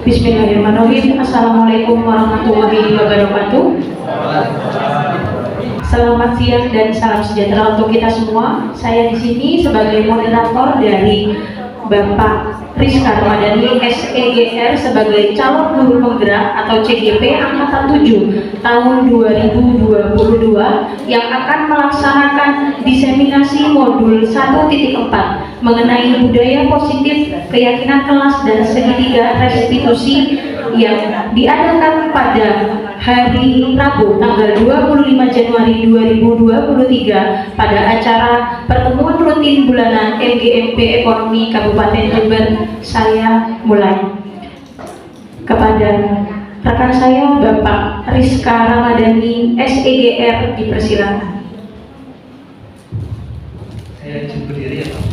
Bismillahirrahmanirrahim. Assalamualaikum warahmatullahi wabarakatuh. Selamat siang dan salam sejahtera untuk kita semua. Saya di sini sebagai moderator dari Bapak Rizka Ramadhani SEGR sebagai calon guru penggerak atau CGP angkatan 7 tahun 2022 yang akan melaksanakan diseminasi modul 1.4 mengenai budaya positif, keyakinan kelas dan segitiga restitusi yang diadakan pada hari Rabu tanggal 25 Januari 2023 pada acara pertemuan rutin bulanan MGMP Ekonomi Kabupaten Jember. Saya mulai kepada rekan saya Bapak Rizka Ramadhani SEGR, dipersilakan. Saya izin berdiri ya Pak.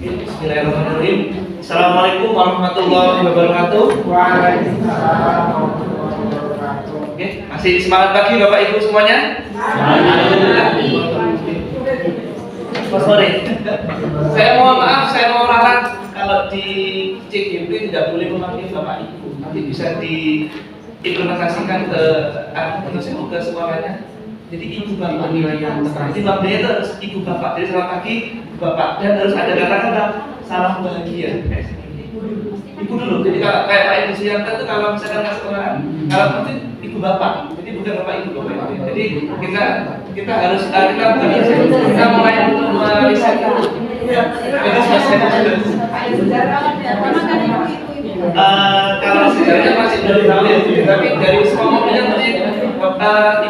Bismillahirrahmanirrahim. Assalamualaikum warahmatullahi wabarakatuh. Waalaikumsalam warahmatullahi wabarakatuh. Oke, masih semangat pagi Bapak Ibu semuanya? Alhamdulillah. Sorry. Saya mohon maaf, saya mau larang kalau di CGP tidak boleh memanggil Bapak Ibu. Nanti bisa diimplementasikan ke ke suaranya. Jadi ibu bapak nilainya. Jadi babnya itu harus ibu bapak. Jadi selamat pagi bapak dan harus ada kata-kata salam bahagia. Ibu dulu. Jadi kalau kayak Pak Ibu Sianto itu kalau misalkan ngasih orang, kalau nanti ibu bapak. Jadi bukan bapak ibu bapak. Jadi kita harus kita mulai meriset dulu. Kalau sejarahnya masih dari tahun ya, tapi dari semua mobilnya masih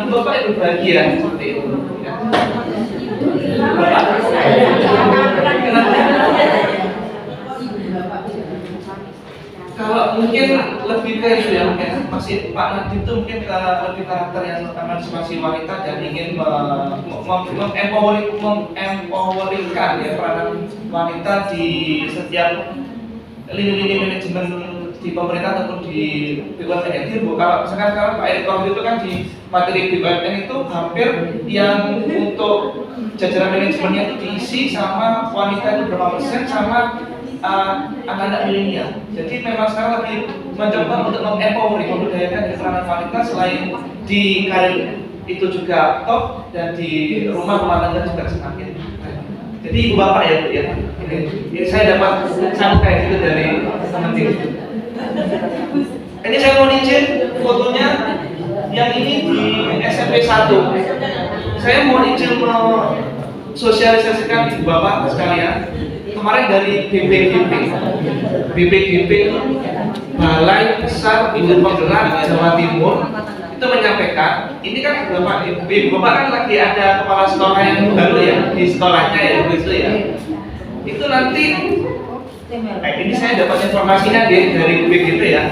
ibu bapak itu bahagia seperti itu. Bapak. Kalau mungkin lebih ke itu ya, mungkin masih Pak Nadiem itu mungkin lebih karakter yang emansipasi wanita dan ingin memempoweringkan ya peranan wanita di setiap lini-lini manajemen di pemerintah ataupun di BUMN. Jadi kalau misalkan sekarang Pak Erick Thohir itu kan di materi BUMN itu hampir yang untuk jajaran manajemennya itu diisi sama wanita itu berapa persen sama anak-anak milenial. Jadi memang sekarang lebih mencoba untuk mempowering, memberdayakan peranan wanita selain di karir itu juga top dan di rumah tangga juga semakin. Jadi ibu bapak ya Bu ya. Ini saya dapat saran kayak gitu dari teman tim. Ini saya mau izin fotonya yang ini di SMP 1. Saya mau izin sosialisasikan ibu bapak sekalian. Kemarin dari BPGP itu Balai Besar Ibu Penggerak Jawa Timur itu menyampaikan, ini kan Ibu Bapak kan lagi ada kepala sekolah yang baru ya di sekolahnya ya itu ya. Itu nanti ini saya dapat informasinya dari BPGP ya.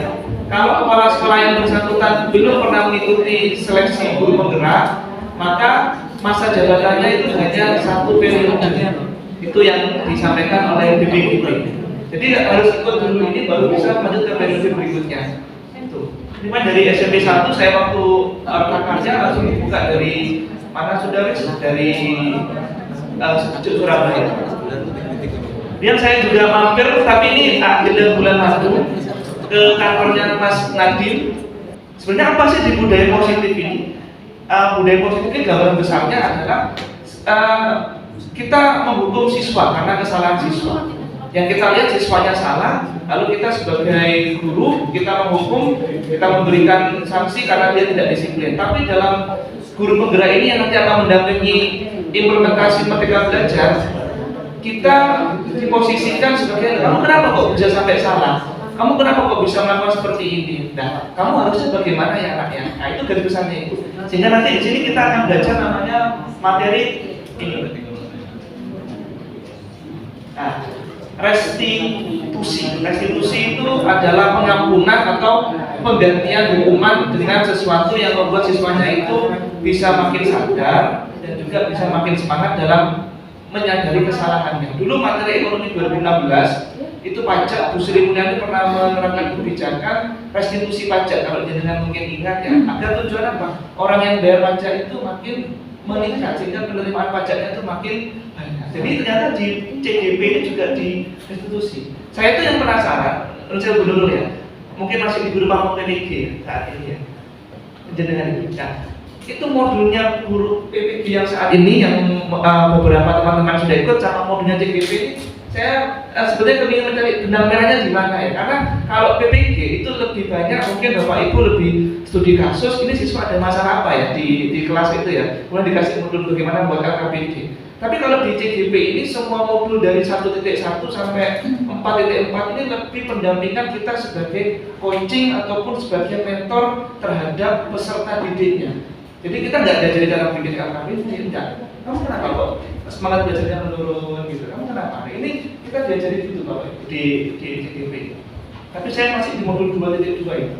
Kalau kepala sekolah yang bersangkutan belum pernah mengikuti seleksi guru penggerak, maka masa jabatannya itu hanya 1 periode. Itu yang disampaikan oleh BPGP. Jadi harus ikut dulu ini baru bisa lanjut ke periode berikutnya. Itu. Ini kan dari SMP 1 saya waktu rakernya langsung dibuka dari mana saudara? Dari Surabaya. Kemudian saya juga mampir, tapi ini akhir bulan lalu ke kantornya Mas Nadiem. Sebenarnya apa sih di budaya positif ini? Budaya positif ini gambaran besarnya adalah kita menghukum siswa karena kesalahan siswa. Yang kita lihat siswanya salah, lalu kita sebagai guru kita menghukum, kita memberikan sanksi karena dia tidak disiplin. Tapi dalam guru penggerak ini yang nanti akan mendampingi implementasi merdeka belajar, kita diposisikan sebagai kamu kenapa kok bisa sampai salah? Kamu kenapa kok bisa melakukan seperti ini? Nah, kamu harusnya bagaimana ya anaknya? Nah, itu garis besarnya itu. Sehingga nanti di sini kita akan belajar namanya materi ini. Nah, restitusi. Restitusi itu adalah pengampunan atau penggantian hukuman dengan sesuatu yang membuat siswanya itu bisa makin sadar dan juga bisa makin semangat dalam menyadari kesalahannya. Dulu materi ekonomi 2016 itu pajak. Bu Sri Mulyani pernah menerapkan kebijakan restitusi pajak, kalau jenengan mungkin ingat ya. Ada tujuan apa? Orang yang bayar pajak itu makin meningkat sehingga penerimaan pajaknya itu makin banyak. Jadi ternyata di CGP ini juga di restitusi. Saya itu yang penasaran, menurut saya dulu ya, mungkin masih di guru pamong PPG saat ini ya, jenengan itu. Nah, itu modulnya guru PPG yang saat ini yang beberapa teman-teman sudah ikut sama modulnya CGP ini, saya sebetulnya ingin mencari benang merahnya di mana ya, karena kalau PPG itu lebih banyak mungkin Bapak Ibu lebih studi kasus, ini siswa ada masalah apa ya di kelas itu ya, kemudian dikasih modul bagaimana buat LKPD. Tapi kalau di CGP ini semua modul dari 1.1 sampai 4.4 ini lebih pendampingan kita sebagai coaching ataupun sebagai mentor terhadap peserta didiknya. Jadi kita nggak diajari cara bikin LKPD, enggak. Kamu kenapa kok semangat belajarnya menurun gitu? Kamu kenapa? Ini kita diajari gitu Bapak di CGP. Tapi saya masih di modul 2.2 itu.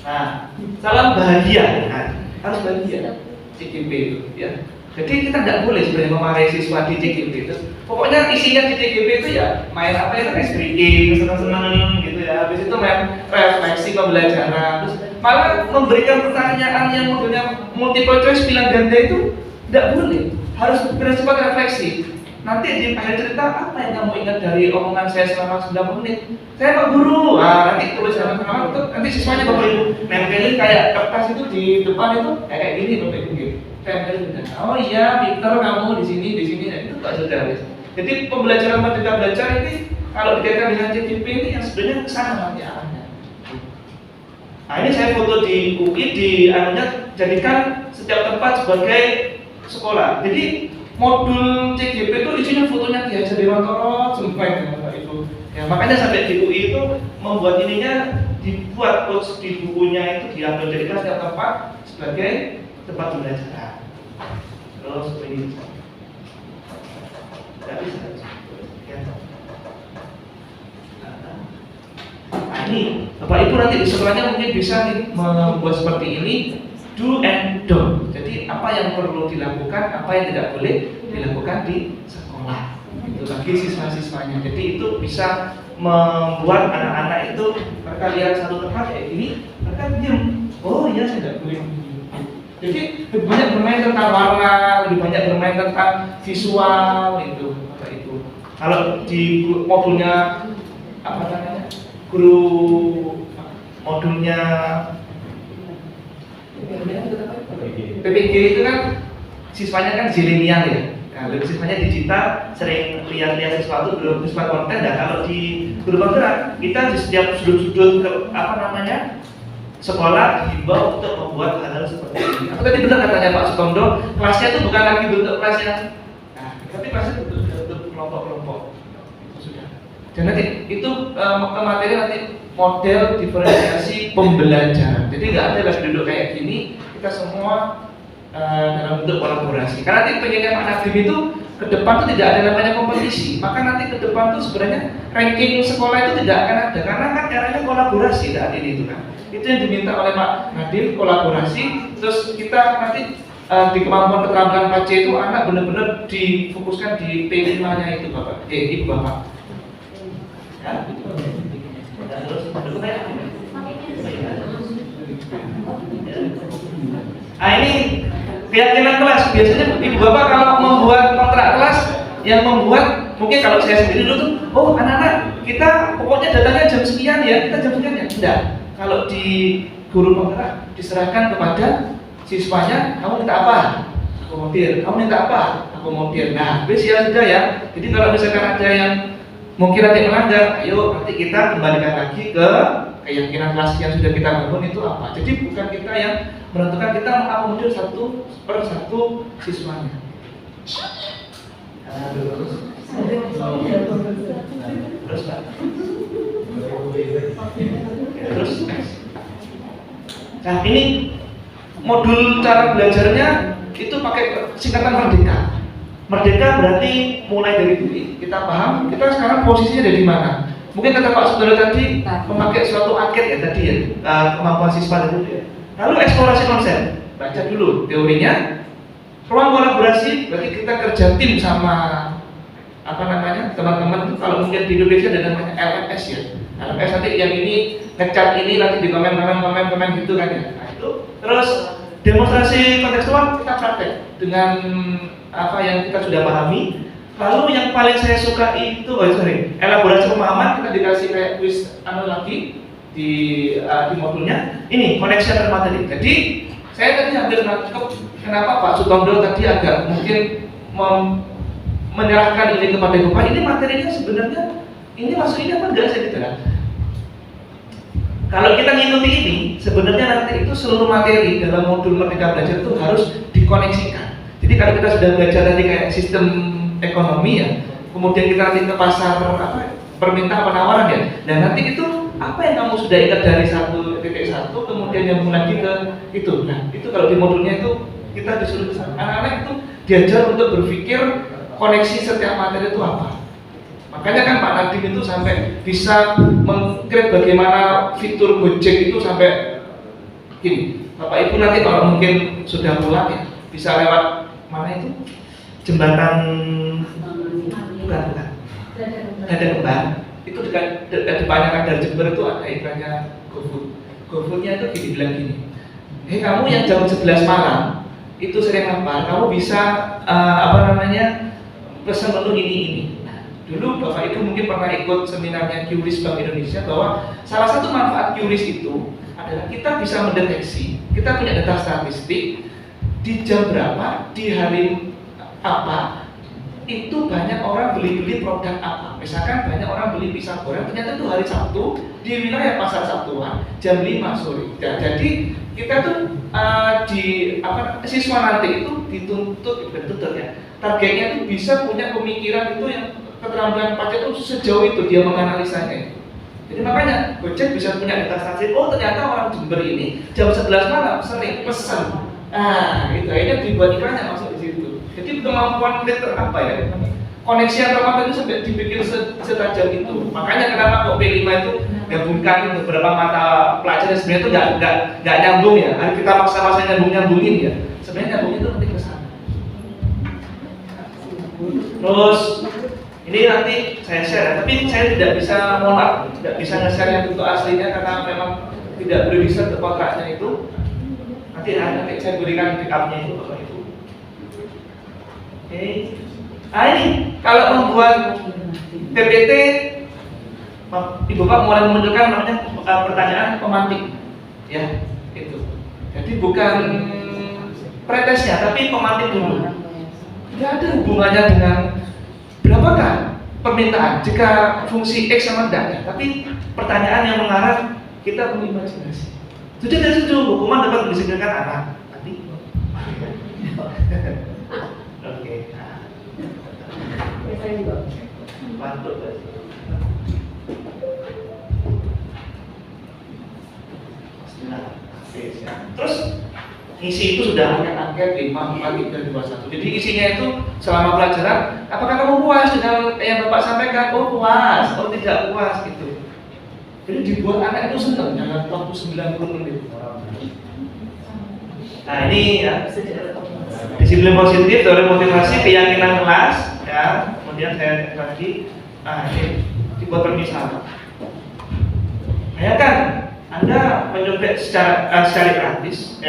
Nah, salam bahagia, nah, harus bahagia CGP itu ya. Jadi kita nggak boleh sebenarnya memarahi siswa di CGP itu. Pokoknya isinya di CGP itu ya main apa ya, ice breaking, senang-senang gitu ya. Habis itu main refleksi pembelajaran. Terus malah memberikan pertanyaan yang modulnya multiple choice pilihan ganda itu nggak boleh. Harus bersifat refleksi. Nanti di akhir cerita apa yang kamu ingat dari omongan saya selama 90 menit? Saya Pak Guru. Nah, nanti tulis sama-sama itu nanti siswanya Bapak Ibu nempelin kayak kertas itu di depan itu kayak gini Bapak Ibu gitu. Oh iya, Victor kamu di sini, itu tak sudah. Jadi pembelajaran merdeka belajar ini kalau dikaitkan dengan CGP ini yang sebenarnya kesana nanti arahnya. Nah ini saya foto di UI di anunya jadikan setiap tempat sebagai sekolah. Jadi modul CGP itu isinya fotonya Ki Hajar Dewantara semua ya Bapak Ibu. Ya makanya sampai di UI itu membuat ininya dibuat coach di bukunya itu diambil jadikan setiap tempat sebagai tempat belajar. Terus ini tidak bisa ya. Nah ini Bapak Ibu nanti di sekolahnya mungkin bisa nih membuat seperti ini, do and don't. Jadi apa yang perlu dilakukan, apa yang tidak boleh dilakukan di sekolah itu bagi siswa-siswanya. Jadi itu bisa membuat anak-anak itu mereka lihat satu tempat kayak gini, mereka diam. Oh iya saya tidak boleh. Jadi lebih banyak bermain tentang warna, lebih banyak bermain tentang visual itu Bapak Ibu. Kalau di modulnya apa namanya? Guru modulnya PPG itu kan siswanya kan zilenial ya. Nah, siswanya digital, sering lihat-lihat sesuatu belum siswa konten. Dan kalau di guru penggerak kita di setiap sudut-sudut apa namanya? Sekolah dihimbau untuk membuat hal-hal seperti ini. Apa tadi benar katanya Pak Sutondo, kelasnya itu bukan lagi bentuk kelas yang, nah, tapi kelasnya bentuk kelompok-kelompok. Sudah. Dan nanti itu materi nanti model diferensiasi pembelajaran. Jadi nggak ada lagi duduk kayak gini, kita semua dalam bentuk kolaborasi. Karena nanti pengennya Pak Nadiem itu ke depan itu tidak ada namanya kompetisi. Maka nanti ke depan itu sebenarnya ranking sekolah itu tidak akan ada, karena kan caranya kolaborasi saat ini itu kan. Itu yang diminta oleh Pak Nadiem, kolaborasi. Terus kita nanti di kemampuan keterampilan Pak C itu anak benar-benar difokuskan di P5-nya itu Bapak, Ibu Bapak. Ya, gitu. Terus nah ini keyakinan kelas. Biasanya Ibu Bapak kalau membuat kontrak kelas, yang membuat mungkin kalau saya sendiri dulu tuh, oh anak-anak kita pokoknya datanya jam sekian ya, kita jam sekian ya. Tidak. Kalau di guru penggerak diserahkan kepada siswanya, kamu minta apa? Akomodir. Kamu minta apa? Akomodir. Nah, wis ya sudah ya. Jadi kalau misalkan ada yang mungkin nanti melanggar, ayo nanti kita kembalikan lagi ke keyakinan kelas yang sudah kita bangun itu apa. Jadi bukan kita yang menentukan, kita mengakomodir satu per satu siswanya. Terus Pak. Terus nah ini modul cara belajarnya itu pakai singkatan Merdeka. Merdeka berarti mulai dari diri kita paham kita sekarang posisinya ada di mana. Mungkin kata Pak Saudara tadi memakai suatu angket ya tadi ya, kemampuan siswa dulu ya. Lalu eksplorasi konsep, baca dulu teorinya. Ruang kolaborasi berarti kita kerja tim sama apa namanya, teman-teman itu kalau mungkin di Indonesia ada namanya LMS ya. LMS nanti yang ini ngecat ini nanti di komen gitu kan ya. Nah itu terus demonstrasi kontekstual kita praktek dengan apa yang kita sudah pahami. Lalu yang paling saya suka itu, elaborasi pemahaman. Kita dikasih kayak quiz lagi di modulnya. Ini koneksi antar materi. Jadi saya tadi hampir nangkep kenapa Pak Sutondo tadi agak mungkin menyerahkan ini kepada Bapak. Ini materinya sebenarnya ini masuk ini apa enggak saya gitu kan? Kalau kita ngikuti ini, sebenarnya nanti itu seluruh materi dalam modul Merdeka Belajar itu harus dikoneksikan. Jadi kalau kita sudah belajar tadi kayak sistem ekonomi ya, kemudian kita nanti ke pasar permintaan penawaran ya, dan nanti itu apa yang kamu sudah ingat dari 1.1, kemudian yang lagi ke itu. Nah itu kalau di modulnya itu kita disuruh anak-anak itu diajar untuk berpikir koneksi setiap materi itu apa. Makanya kan Pak Nadiem itu sampai bisa meng-create bagaimana fitur Gojek itu sampai gini. Bapak Ibu nanti kalau mungkin sudah pulang ya bisa lewat mana itu jembatan bukan ada kembang itu depannya kan dari Jember itu ada iklannya GoFood. GoFoodnya itu bilang gini, kamu yang jam 11 malam itu sering lapar, kamu bisa pesan menu ini. Dulu Bapak Ibu mungkin pernah ikut seminarnya QRIS Bank Indonesia bahwa salah satu manfaat QRIS itu adalah kita bisa mendeteksi, kita punya data statistik di jam berapa, di hari apa, itu banyak orang beli produk apa. Misalkan banyak orang beli pisang goreng, ternyata itu hari Sabtu di wilayah pasar Sabtuan jam 5 sore. Jadi kita tuh siswa nanti itu dituntut ya. Targetnya itu bisa punya pemikiran itu yang keterampilan pajak itu sejauh itu dia menganalisanya. Jadi makanya Gojek bisa punya data statistik. Oh ternyata orang Jember ini jam 11 malam sering pesan. Itu akhirnya dibuat iklannya masuk di situ. Jadi kemampuan koneksi antar mata itu sampai dibikin setajam itu. Makanya kenapa kok P5 itu gabungkan beberapa mata pelajaran sebenarnya itu nggak nyambung ya. Hari kita maksa nyambungin ya. Sebenarnya nyambungnya itu nanti ke sana. Terus ini nanti saya share, tapi saya tidak bisa tidak bisa nge-share yang bentuk aslinya karena memang tidak boleh bisa ke kontraknya itu. Nanti saya berikan pickupnya itu Bapak Ibu. Oke. Nah ini kalau membuat PPT, Ibu Bapak mulai memunculkan namanya pertanyaan pemantik, ya itu. Jadi bukan pretesnya, tapi pemantik dulu. Tidak ada hubungannya dengan berapakah permintaan jika fungsi X sama tidak, tapi pertanyaan yang mengarah kita berimajinasi. Sudah tidak setuju hukuman dapat disingkirkan anak. Tadi. Oke. Saya juga. Mantap. Terus isi itu sudah angket 5, 4, 3, 2, 1. Jadi isinya itu selama pelajaran, apakah kamu puas dengan yang Bapak sampaikan? Oh puas, oh tidak puas gitu. Jadi dibuat anak itu senang dalam waktu 90 menit. Nah ini ya, disiplin positif, teori motivasi, keyakinan kelas, ya. Kemudian saya lagi, ini dibuat permisalan. Bayangkan Anda menyobek secara gratis,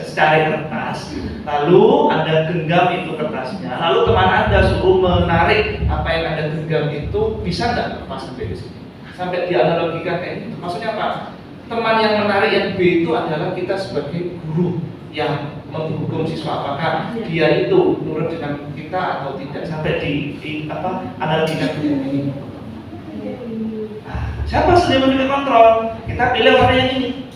secara kertas, lalu Anda genggam itu kertasnya, lalu teman Anda suruh menarik apa yang Anda genggam itu, bisa nggak pas sampai di sini? Sampai dianalogikan kayak gitu. Maksudnya apa? Teman yang menarik yang B itu adalah kita sebagai guru yang menghukum siswa apakah dia itu nurut dengan kita atau tidak, sampai di analogikan ini. Siapa sudah memiliki kontrol? Kita pilih warna yang ini.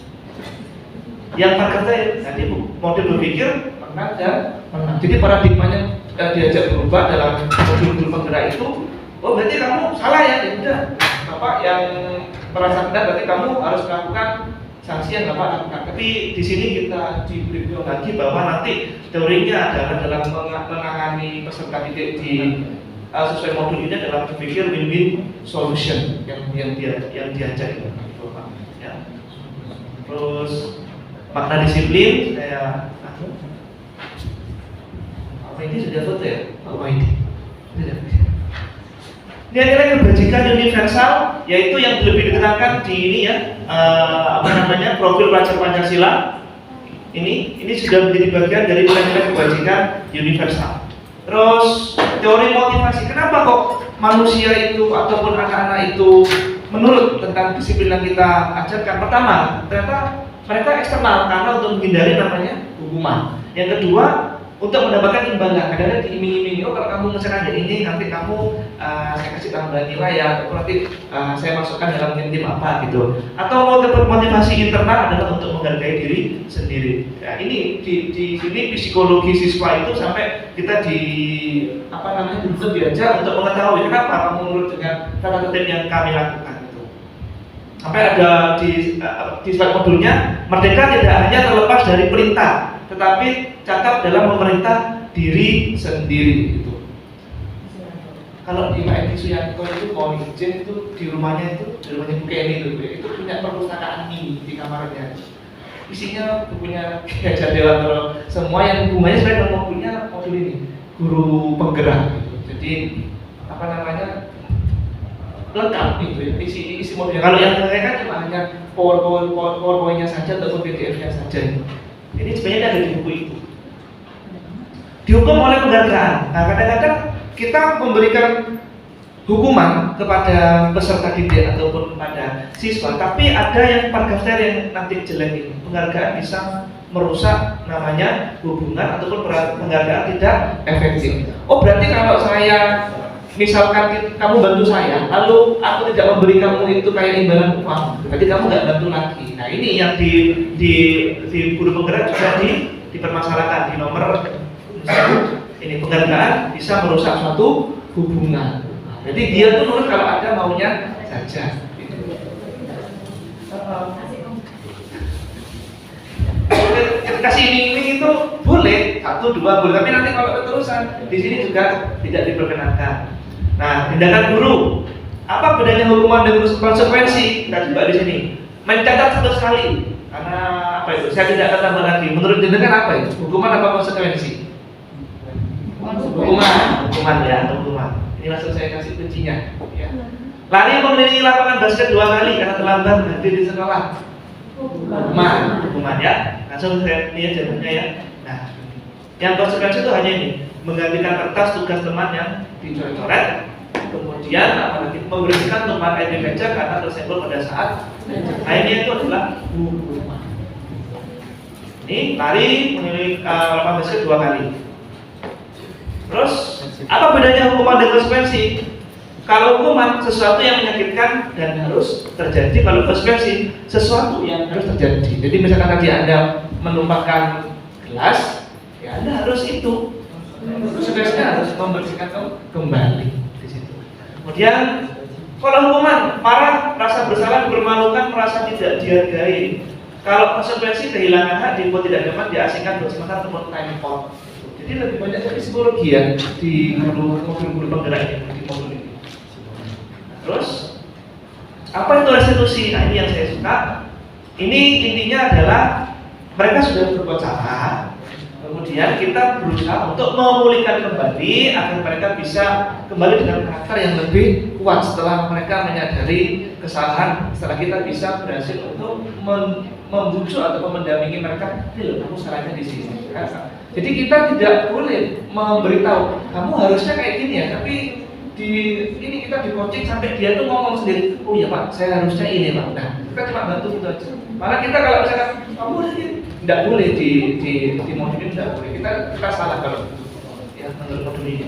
Yang pakai saya tadi model berpikir pernah dan menang. Jadi paradigmanya diajak berubah dalam modul penggerak itu. Oh berarti kamu salah ya? Ya udah. Bapak yang merasa benar berarti kamu harus melakukan sanksi yang Bapak lakukan. Tapi di sini kita diberi lagi bahwa nanti teorinya adalah dalam menangani peserta didik di sesuai modul ini adalah berpikir win-win solution yang diajak itu Bapak. Ya. Terus makna disiplin saya apa ini sudah foto ya Pak Waidi? Sudah. Nilai-nilai kebajikan universal yaitu yang lebih ditekankan di ini ya, profil pelajar Pancasila. Ini sudah menjadi bagian dari nilai-nilai kebajikan universal. Terus teori motivasi, kenapa kok manusia itu ataupun anak-anak itu menurut tentang disiplin yang kita ajarkan? Pertama, ternyata mereka eksternal karena untuk menghindari namanya hukuman. Yang kedua, untuk mendapatkan imbalan. Kadang-kadang diiming-imingi, oh kalau kamu mengerjakan ini nanti kamu saya kasih tambahan nilai ya, atau nanti saya masukkan dalam tim apa gitu. Atau motivasi internal adalah untuk menghargai diri sendiri. Ya, ini di sini psikologi siswa itu sampai kita diajar untuk mengetahui kenapa kamu menurut dengan tata tertib yang kami lakukan itu. Sampai ada di slide modulnya, merdeka tidak hanya terlepas dari perintah, tetapi cakap dalam memerintah diri sendiri itu. Kalau di Pak Edi Suyanto itu mau izin itu di rumahnya Bu Kenny itu punya perpustakaan mini di kamarnya. Isinya bukunya Ki Hajar Dewantara, semua yang hubungannya sebenarnya dengan punya modul ini, guru penggerak gitu. Jadi lengkap gitu ya, isi modulnya. Kalau yang saya kan cuma hanya PowerPoint-nya saja ataupun PDF-nya saja. Ini sebenarnya ada di buku itu. Dihukum oleh penghargaan. Nah, kadang-kadang kita memberikan hukuman kepada peserta didik ataupun kepada siswa, tapi ada yang paragraf yang nanti jelek ini. Penghargaan bisa merusak namanya hubungan ataupun penghargaan tidak efektif. Oh, berarti kalau saya misalkan kamu bantu saya, lalu aku tidak memberi kamu itu kayak imbalan uang, berarti kamu nggak bantu lagi. Nah, ini yang di guru penggerak juga dipermasalahkan di nomor ini, penghargaan bisa merusak suatu hubungan. Jadi dia tuh menurut kalau ada maunya saja. Kasih iming-iming itu boleh, 1, 2 boleh, tapi nanti kalau keterusan di sini juga tidak diperkenankan. Nah, tindakan guru, apa bedanya hukuman dan konsekuensi? Kita coba di sini. Mencatat 1 kali, karena apa itu? Saya tidak akan tambah lagi. Menurut jenengan apa itu? Hukuman apa konsekuensi? Hukuman ya, hukuman. Ini langsung saya kasih kuncinya. Ya. Lari mengelilingi lapangan basket 2 kali karena terlambat berhenti di sekolah. Hukuman ya. Langsung saya lihat jawabannya ya. Nah, yang konsekuensi itu hanya ini, menggantikan kertas tugas teman yang dicoret-coret, kemudian apalagi membersihkan tumpahan air di meja karena tersenggol pada saat airnya itu adalah hukuman. Ini lari mengelilingi lapangan basket 2 kali. Terus apa bedanya hukuman dan konsekuensi? Kalau hukuman sesuatu yang menyakitkan dan harus terjadi, kalau konsekuensi sesuatu yang harus terjadi. Jadi misalkan tadi Anda menumpahkan gelas, ya Anda harus itu. Konsekuensinya harus membersihkan kembali di situ. Kemudian kalau hukuman, marah, rasa bersalah, dipermalukan, merasa tidak dihargai. Kalau konsekuensi kehilangan hak, dibuat tidak dapat, diasingkan untuk sementara atau time out. Jadi lebih banyak dari psikologi ya di guru penggerak di modul ini. Terus apa itu restitusi? Nah, ini yang saya suka. Ini intinya adalah mereka sudah berbuat salah, kemudian kita berusaha untuk memulihkan kembali agar mereka bisa kembali dengan karakter yang lebih kuat setelah mereka menyadari kesalahan. Setelah kita bisa berhasil untuk membujuk atau mendampingi mereka, ini loh kamu salahnya di sini. Jadi kita tidak boleh memberitahu kamu harusnya kayak gini ya, tapi ini kita di coaching sampai dia tuh ngomong sendiri, oh iya Pak, saya harusnya ini Pak. Nah, kita cuma bantu gitu aja. Malah kita kalau misalkan kamu tidak boleh di modul ini tidak boleh. Kita salah kalau ya menurut modul ini.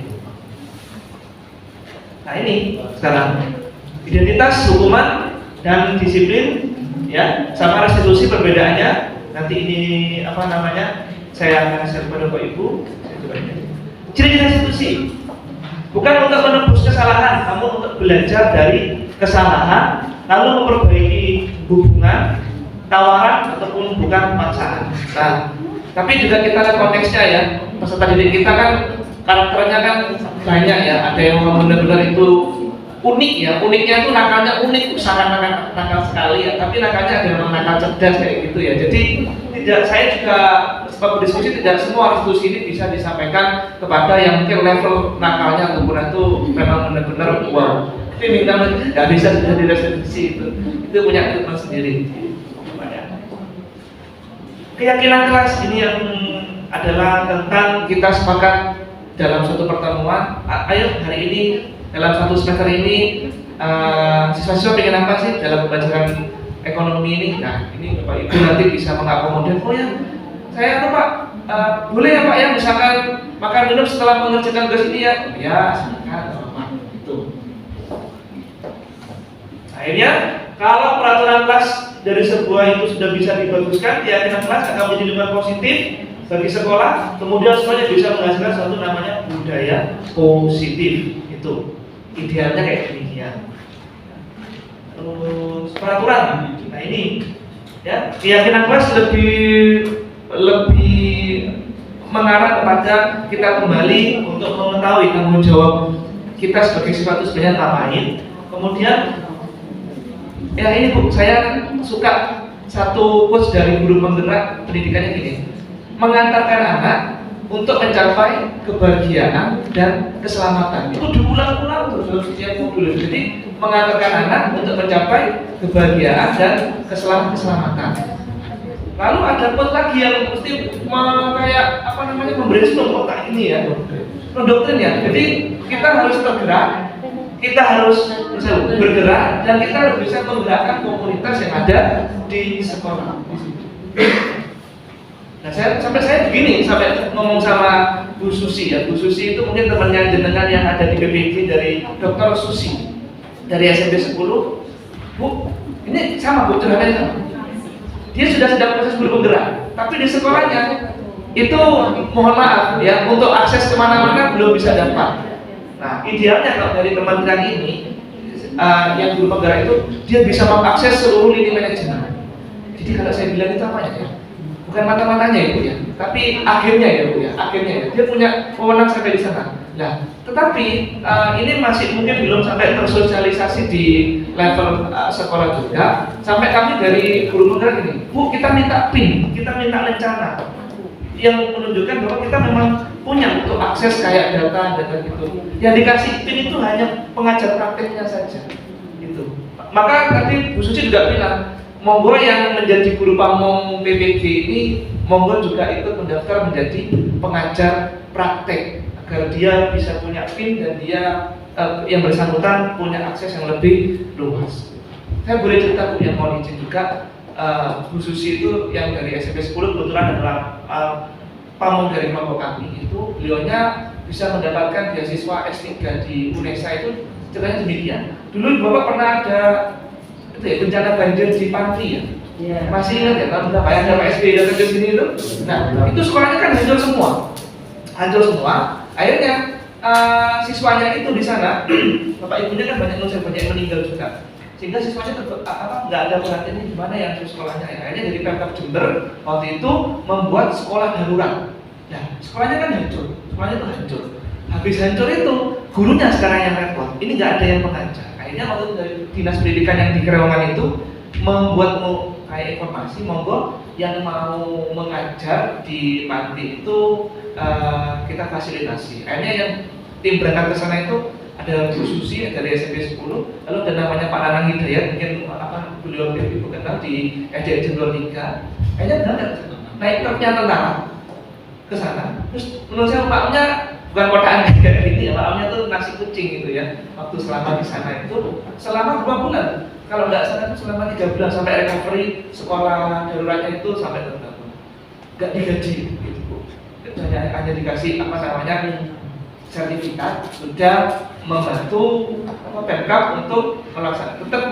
Nah ini sekarang identitas, hukuman dan disiplin ya sama restitusi perbedaannya. Nanti ini saya akan share kepada Bapak Ibu. Ciri-ciri restitusi bukan untuk menebus kesalahan, namun untuk belajar dari kesalahan, lalu memperbaiki hubungan, tawaran ataupun bukan paksaan. Nah, tapi juga kita lihat konteksnya ya. Peserta didik kita kan karakternya kan banyak ya. Ada yang benar-benar itu unik ya. Uniknya itu nakalnya unik, sangat nakal sekali ya. Tapi nakalnya ada yang nakal cerdas kayak gitu ya. Jadi saya juga sebab diskusi tidak semua restitusi ini bisa disampaikan kepada yang mungkin level nakalnya ataupun itu memang benar-benar wow. Tapi minta nggak bisa sudah direstitusi itu punya ketentuan sendiri. Keyakinan kelas ini yang adalah tentang kita sepakat dalam suatu pertemuan. Ayo hari ini dalam satu semester ini siswa-siswa pengen apa sih dalam pembelajaran ekonomi ini? Nah ini Bapak Ibu nanti bisa mengakomodir. Oh ya, saya Pak boleh ya Pak ya misalkan makan minum setelah mengerjakan tugas ini ya? Ya silakan Pak. Itu. Akhirnya kalau peraturan kelas dari sebuah itu sudah bisa dibaguskan, keyakinan kelas akan menjadi lingkungan positif bagi sekolah, kemudian semuanya bisa menghasilkan suatu namanya budaya positif. Itu idealnya kayak demikian. Terus peraturan, nah ini ya keyakinan kelas lebih mengarah kepada kita kembali untuk mengetahui tanggung jawab kita sebagai siswa itu sebenarnya ngapain. Kemudian ya ini Bu, saya suka satu quotes dari guru penggerak pendidikannya gini, mengantarkan anak untuk mencapai kebahagiaan dan keselamatan. Itu diulang-ulang terus dalam setiap modul. Jadi mengantarkan anak untuk mencapai kebahagiaan dan keselamatan. Lalu ada quote lagi yang mesti kayak apa namanya membrainstorm otak ini ya, mendoktrin ya. Jadi kita harus tergerak, kita harus bisa bergerak, dan kita harus bisa menggerakkan komunitas yang ada di sekolah. Nah, saya begini, sampai ngomong sama Bu Susi ya. Bu Susi itu mungkin temannya jenengan yang ada di PPG dari Dr. Susi dari SMP 10. Bu, ini sama Bu, curhatnya sama. Dia sudah sedang proses guru penggerak, tapi di sekolahnya itu mohon maaf ya, untuk akses kemana-mana belum bisa dapat. Nah, idealnya kalau dari kementerian ini yang guru penggerak itu dia bisa mengakses seluruh lini manajemen. Jadi kalau saya bilang itu apa ya? Bukan mata-matanya Ibu ya, tapi akhirnya ya Bu ya, akhirnya ya. Dia punya wewenang sampai di sana. Nah, tetapi ini masih mungkin belum sampai tersosialisasi di level sekolah juga. Sampai kami dari guru penggerak ini, Bu, kita minta PIN, kita minta rencana yang menunjukkan bahwa kita memang punya untuk akses kayak data gitu. Yang dikasih PIN itu hanya pengajar prakteknya saja. Gitu. Maka tadi Bu Suci juga bilang, monggo yang menjadi guru pamong PPG ini monggo juga ikut mendaftar menjadi pengajar praktek agar dia bisa punya PIN dan dia yang bersangkutan punya akses yang lebih luas. Saya boleh cerita Bu yang mau izin juga, Bu Susi itu yang dari SMP 10 kebetulan adalah pamong dari kelompok kami itu, beliaunya bisa mendapatkan beasiswa S3 di UNESA itu ceritanya demikian. Dulu Bapak pernah ada itu ya, bencana banjir di Panti ya? Yeah. Masih ingat ya, tahun berapa ya, ada PSB datang ke sini itu? Nah, itu sekolahnya kan hancur semua. Akhirnya siswanya itu di sana, bapak ibunya kan banyak yang meninggal juga, sehingga siswanya nggak ada perhatian di mana yang sekolahnya ya. Akhirnya dari Pemkab Jember waktu itu membuat sekolah darurat. Nah, sekolahnya kan hancur, Habis hancur itu, gurunya sekarang yang repot. Ini nggak ada yang mengajar. Akhirnya waktu itu dari dinas pendidikan yang di Kerewangan itu membuat kayak informasi, monggo yang mau mengajar di panti itu kita fasilitasi. Akhirnya yang tim berangkat ke sana itu ada Bu Susi dari SMP 10, lalu ada namanya Pak Nanang Hidayat, mungkin beliau ibu kenal di SDN Jendol 3. Akhirnya berangkat naik truknya tentara ke sana. Terus menurut saya maknya bukan kotaan kayak gini ya, maknya tuh nasi kucing gitu ya. Waktu selama di sana itu selama 2 bulan. Kalau nggak salah itu selama 3 bulan sampai recovery sekolah daruratnya itu sampai terbangun. Nggak digaji gitu Bu. Hanya dikasih sertifikat sudah membantu Pemkab untuk melaksanakan tetap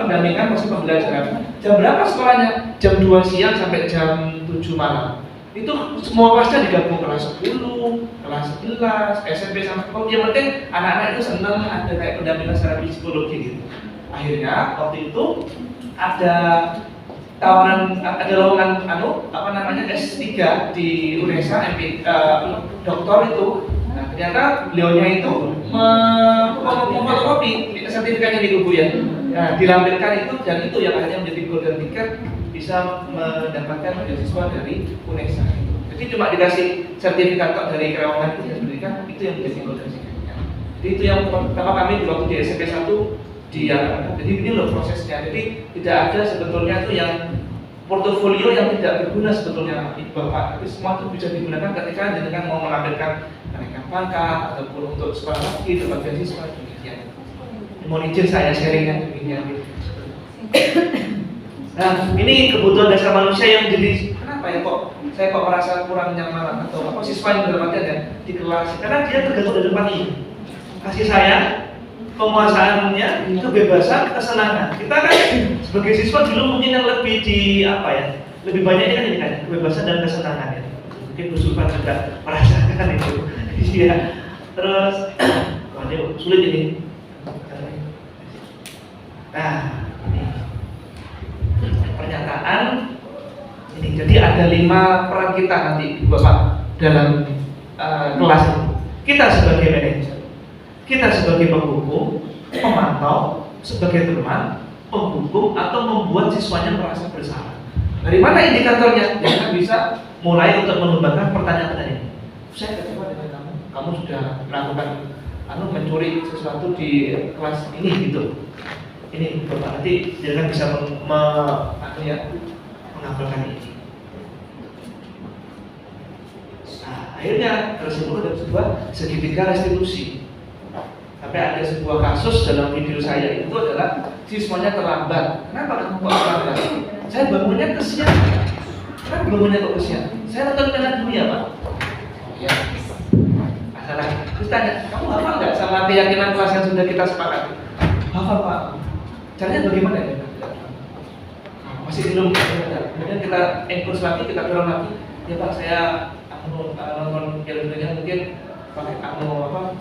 pendampingan proses pembelajaran. Jam berapa sekolahnya? Jam 2 siang sampai jam 7 malam. Itu semua kelasnya digabung, kelas 10, kelas 11, SMP sama yang penting anak-anak itu senang ada kayak pendampingan secara psikologi gitu. Akhirnya waktu itu ada tawaran, ada lowongan S3 di UNESA doktor itu. Nah, ternyata beliaunya itu memfotokopi sertifikatnya di kubu ya. Nah, dilampirkan itu dan itu yang akhirnya menjadi golden ticket bisa mendapatkan beasiswa dari UNESA itu. Jadi cuma dikasih sertifikat kok dari karyawan itu diberikan, itu yang menjadi fondasi. Jadi itu yang pertama kami waktu di SMP 1 diarahkan. Jadi ini loh prosesnya. Jadi tidak ada sebetulnya tuh yang portofolio yang tidak berguna sebetulnya Bapak. Tapi semua itu bisa digunakan ketika dengan mau melampirkan kenaikan pangkat ataupun untuk sekolah lagi, dapat beasiswa demikian. Mohon izin saya sharingnya demikian. Nah, ini kebutuhan dasar manusia yang menjadi kenapa ya kok saya kok merasa kurang nyaman atau apa siswa yang dalam artian ya di kelas karena dia tergantung dari depan ini kasih sayang, penguasaannya, kebebasan, kesenangan. Kita kan sebagai siswa dulu mungkin yang lebih di apa ya lebih banyak kan ini kan kebebasan dan kesenangan ya. Mungkin Bu Sultan juga merasakan itu. Iya. Terus, waduh sulit ini. Nah, ini pernyataan ini. Jadi ada 5 peran kita nanti Bapak dalam kelas ini. Kita sebagai manajer, kita sebagai penghukum, pemantau, sebagai teman, penghukum atau membuat siswanya merasa bersalah. Dari mana indikatornya? Jangan bisa mulai untuk mengembangkan pertanyaan ini. Saya kecewa dengan kamu sudah melakukan mencuri sesuatu di kelas ini gitu. Ini Bapak nanti jangan bisa mengamalkan ini. Nah, akhirnya tersebut ada sebuah segitiga restitusi. Sampai ada sebuah kasus dalam video saya itu adalah siswanya terlambat. Kenapa kamu kok terlambat? Saya bangunnya kesian. Kenapa bangunnya kok kesian? Saya nonton Piala Dunia Pak. Ya. Masalah. Terus tanya, kamu hafal nggak sama keyakinan kelas yang sudah kita sepakati? Hafal Pak. Caranya bagaimana ya? Masih belum. Kemudian kita engkurs lagi, kita dorong lagi. Ya Pak, saya nonton Piala Dunia mungkin pakai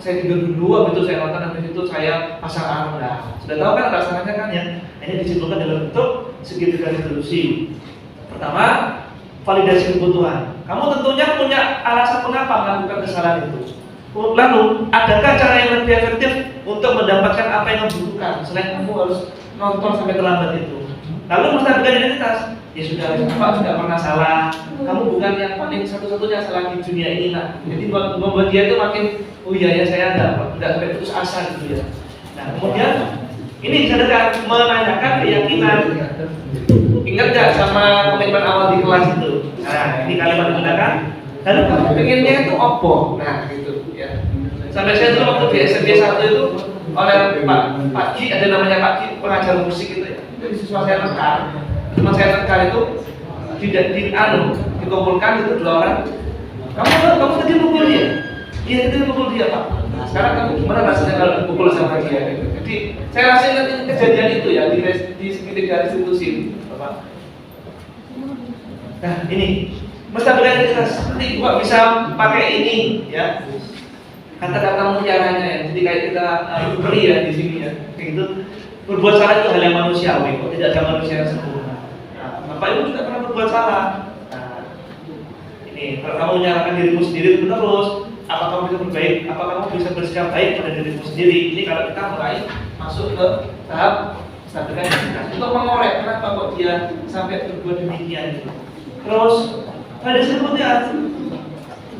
saya tidur dulu, habis itu saya nonton, habis itu saya pasang alarm. Nah, sudah tahu kan rasanya kan ya? Ini disimpulkan dalam bentuk segitiga restitusi. Pertama, validasi kebutuhan. Kamu tentunya punya alasan mengapa melakukan kesalahan itu. Lalu, adakah cara yang lebih efektif untuk mendapatkan apa yang kamu butuhkan selain kamu harus nonton sampai terlambat itu? Lalu menstabilkan identitas. Ya sudah, Pak tidak pernah salah. Kamu bukan yang paling satu-satunya salah di dunia ini, nah. Jadi membuat dia itu makin, oh iya ya saya tidak sampai putus asa gitu ya. Nah kemudian ini saya menanyakan keyakinan. Ingat nggak sama komitmen awal di kelas itu? Nah ini kalimat digunakan. Lalu kamu pengennya itu opo? Nah gitu ya. Sampai saya dulu waktu di SMP 1 itu oleh Pak Ki, ada namanya Pak Ki, pengajar musik itu ya. Jadi siswa saya lengkap. Teman saya terkali itu dikumpulkan itu 2 orang. Kamu tadi mukul dia? Iya itu mukul dia Pak. Nah, sekarang kamu gimana rasanya kalau dipukul sama dia? Jadi saya rasain kejadian itu ya di segitiga restitusi Bapak. Nah ini menstabilitas nanti Bapak bisa pakai ini ya kata-kata mutiaranya ya. Jadi kayak kita beri ya di sini ya kayak gitu. Berbuat salah itu hal yang manusiawi, kok tidak ada manusia yang sempurna. Bapak Ibu juga pernah berbuat salah. Nah, ini kalau kamu menyalahkan dirimu sendiri terus, apa kamu bisa berbaik? Apa kamu bisa bersikap baik pada dirimu sendiri? Ini kalau kita mulai masuk ke tahap stabilitas identitas untuk mengorek kenapa kok dia sampai berbuat demikian. Terus pada sebutnya,